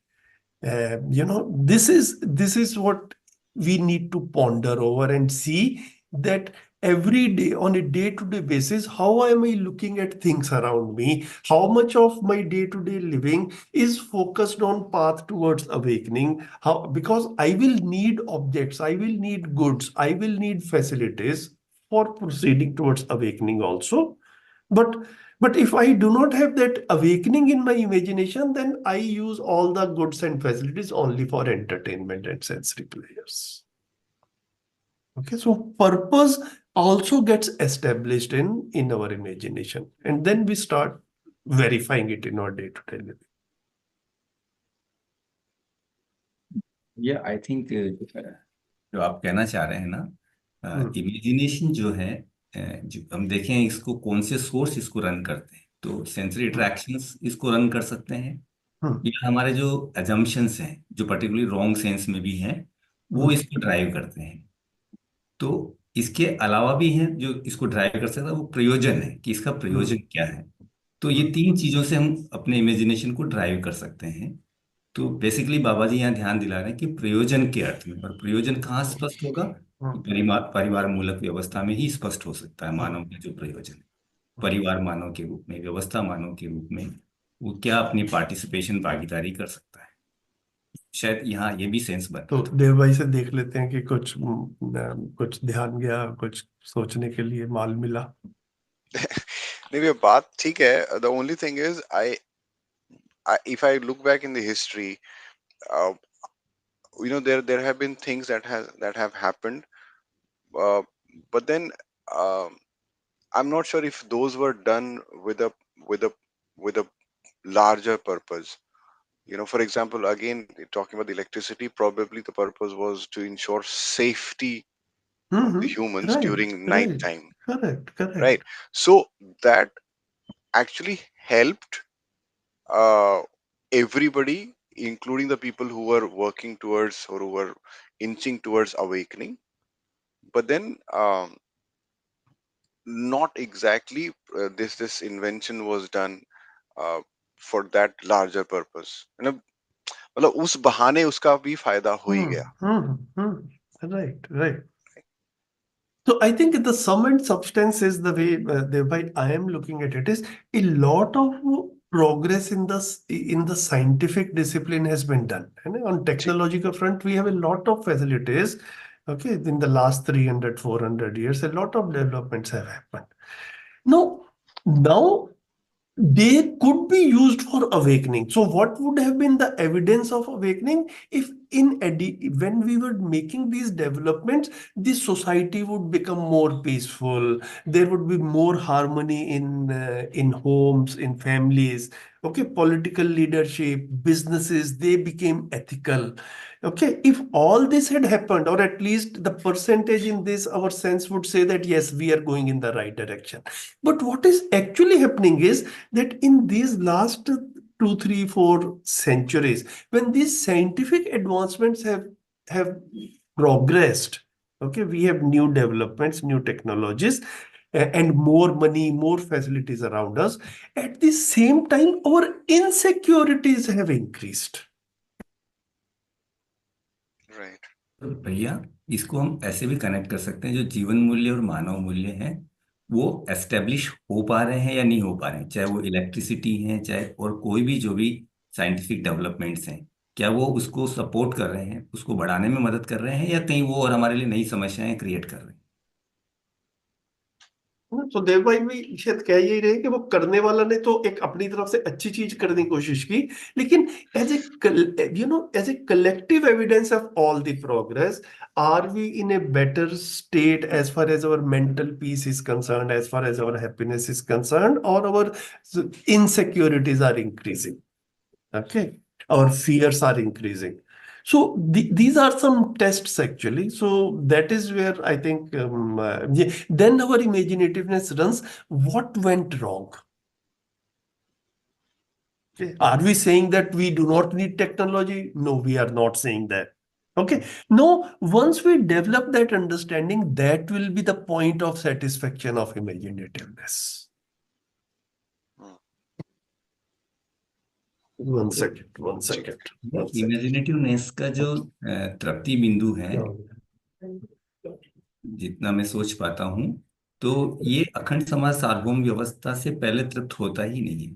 this is what we need to ponder over and see that every day on a day-to-day basis, how am I looking at things around me? How much of my day-to-day living is focused on path towards awakening? How, because I will need objects, I will need goods, I will need facilities for proceeding towards awakening also. But if I do not have that awakening in my imagination, then I use all the goods and facilities only for entertainment and sensory pleasures. Okay, so purpose also gets established in our imagination, and then we start verifying it in our day-to-day living. Yeah, I think जो आप कहना चाह रहे हैं ना, imagination जो है, जो हम देखें इसको कौन से सोर्स इसको रन करते हैं, तो सेंसरी अट्रैक्शंस इसको रन कर सकते हैं, या हमारे जो अजम्पशंस हैं जो पर्टिकुलरली रॉन्ग सेंस में भी हैं वो इसको ड्राइव करते हैं। तो इसके अलावा भी हैं जो इसको ड्राइव कर सकता है, वो प्रयोजन है कि इसका प्रयोजन क्या है। तो ये तीन चीजों से हम अपने इमेजिनेशन को ड्राइव कर सकते हैं। तो बेसिकली बाबा जी यहाँ ध्यान दिला रहे हैं कि प्रयोजन के अर्थ में, और प्रयोजन कहाँ स्पष्ट होगा, परिवार मूलक व्यवस्था में ही स्पष्ट हो सकता है मानव का जो प्रयोजन है। परिवार मानव के रूप में, व्यवस्था मानव के रूप में वो क्या अपनी पार्टिसिपेशन, भागीदारी कर सकता है, शायद यहाँ ये भी सेंस बनता है। तो देव भाई से देख लेते हैं कि कुछ ध्यान गया, कुछ सोचने के लिए माल मिला। नहीं, ये बात ठीक है। The only thing is, if I look back in the history, there have been things that have happened, but then I'm not sure if those were done with a larger purpose. For example, again talking about the electricity, probably the purpose was to ensure safety of the humans during night time. Correct. Right. So that actually helped everybody, including the people who were working towards or who were inching towards awakening. But then not exactly this invention was done for that larger purpose. मतलब उस बहाने उसका भी फायदा हो ही गया। Right. So I think the sum and substance is the way I am looking at it, is a lot of progress in the scientific discipline has been done. And on technological front, we have a lot of facilities. Okay, in the last 300, 400 years, a lot of developments have happened. Now they could be used for awakening. So what would have been the evidence of awakening if when we were making these developments, the society would become more peaceful, there would be more harmony in homes, in families, okay, political leadership, businesses, they became ethical. Okay, if all this had happened, or at least the percentage in this, our sense would say that yes, we are going in the right direction. But what is actually happening is that in these last 2, 3, 4 centuries, when these scientific advancements have progressed, okay, we have new developments, new technologies, and more money, more facilities around us. At the same time, our insecurities have increased. Right. तो भैया इसको हम ऐसे भी connect कर सकते हैं, जो जीवन मूल्य और मानव मूल्य हैं वो एस्टेब्लिश हो पा रहे हैं या नहीं हो पा रहे हैं, चाहे वो इलेक्ट्रिसिटी है, चाहे और कोई भी जो भी साइंटिफिक डेवलपमेंट्स हैं, क्या वो उसको सपोर्ट कर रहे हैं, उसको बढ़ाने में मदद कर रहे हैं, या कहीं वो और हमारे लिए नई समस्याएं क्रिएट कर रहे हैं। तो देव भाई भी शायद कह यही रहे कि वो करने वाला ने तो एक अपनी तरफ से अच्छी चीज करने की कोशिश की, लेकिन as a as a collective evidence of all the progress, are we in a better state as far as our mental peace is concerned, as far as our happiness is concerned, और our insecurities are increasing? Okay, our fears are increasing. So these are some tests actually. So that is where I think yeah, then our imaginativeness runs. What went wrong? Okay. Are we saying that we do not need technology? No, we are not saying that. Okay. No, once we develop that understanding, that will be the point of satisfaction of imaginativeness. One second, one second. One second. इमेजिनेटिवनेस का जो तृप्ति बिंदु है, जितना मैं सोच पाता हूँ, तो ये अखंड समाज सार्वभौम व्यवस्था से पहले तृप्त होता ही नहीं है।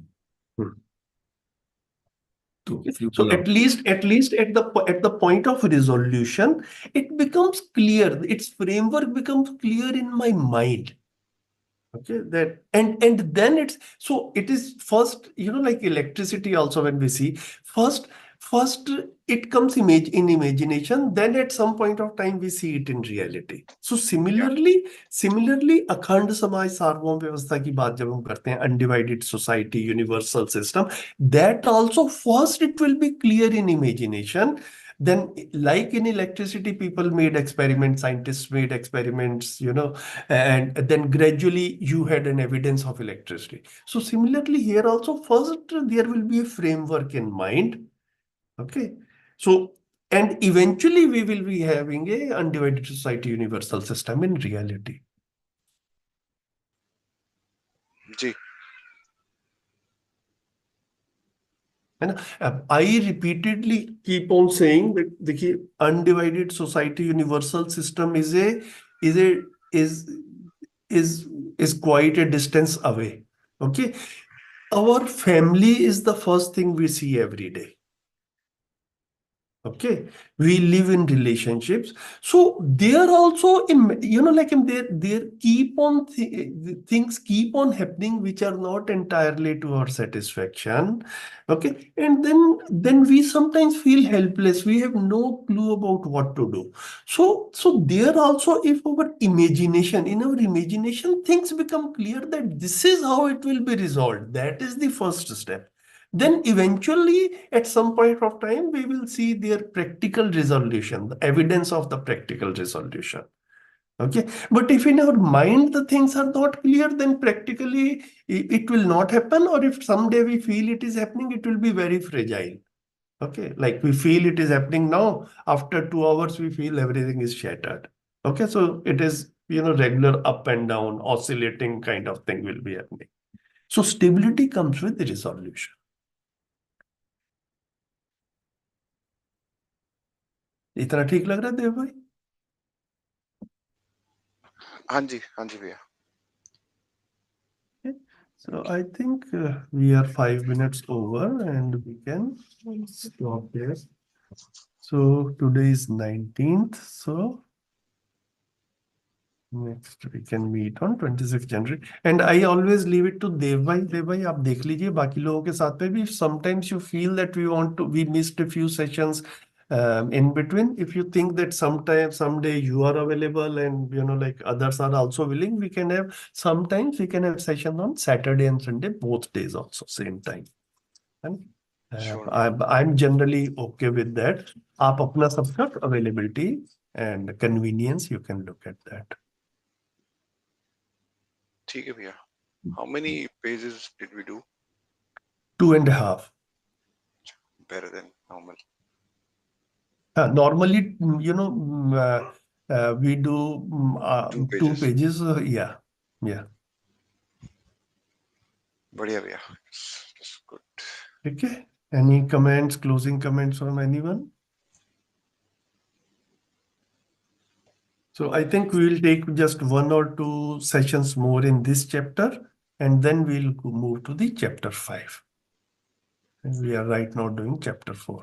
तो So at least at the point of resolution, it becomes clear. Its framework becomes clear in my mind. Okay, that and then it's so it is first, like electricity also, when we see first it comes in imagination, then at some point of time we see it in reality. So similarly अखंड समाज सार्वभौम व्यवस्था की बात जब हम करते हैं, undivided society, universal system, that also first it will be clear in imagination. Then, like in electricity, people made experiments, scientists made experiments, and then gradually you had an evidence of electricity. So similarly here also, first there will be a framework in mind. Okay. So, and eventually we will be having a undivided society universal system in reality. जी है ना? I repeatedly keep on saying that देखिए, undivided society universal system is is quite a distance away. Okay, our family is the first thing we see every day. Okay, we live in relationships, so there also like there keep on things keep on happening which are not entirely to our satisfaction. Okay, and then we sometimes feel helpless, we have no clue about what to do. So there also, if our imagination things become clear that this is how it will be resolved, that is the first step. Then eventually, at some point of time, we will see their practical resolution, the evidence of the practical resolution. Okay. But if in our mind the things are not clear, then practically it will not happen. Or if someday we feel it is happening, it will be very fragile. Okay. Like we feel it is happening now. After 2 hours, we feel everything is shattered. Okay. So it is, regular up and down, oscillating kind of thing will be happening. So stability comes with the resolution. इतना ठीक लग रहा है देव भाई? हाँ जी भैया। So I think we are 5 minutes over and we can stop there. So today is 19th. So next we can meet on 26th January. And I always leave it to Dev bhai. Dev bhai, आप देख लीजिए बाकी लोगों के साथ पे भी. Sometimes you feel that we missed a few sessions in between. If you think that someday you are available and like others are also willing, sometimes we can have session on Saturday and Sunday, both days also, same time. And Sure. I'm generally okay with that. आप अपना सबका availability and convenience, you can look at that. ठीक है भैया। How many pages did we do? 2.5. Better than normal. Normally, we do 2 pages. Yeah. बढ़िया भैया। That's good. Okay. Any comments, closing comments from anyone? So I think we will take just 1 or 2 sessions more in this chapter, and then we'll move to the chapter 5. And we are right now doing chapter 4.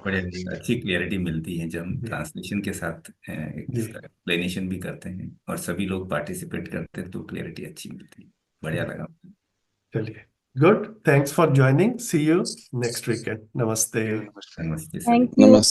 बढ़िया लगेगा, अच्छी clarity मिलती है जब हम जी translation के साथ एक जी इसका एक्सप्लेनेशन भी करते हैं और सभी लोग पार्टिसिपेट करते हैं तो क्लियरिटी अच्छी मिलती है। बढ़िया जी लगा। चलिए good thanks for joining see you next weekend नमस्ते नमस्ते। नमस्ते सभी। Thank you. नमस्ते।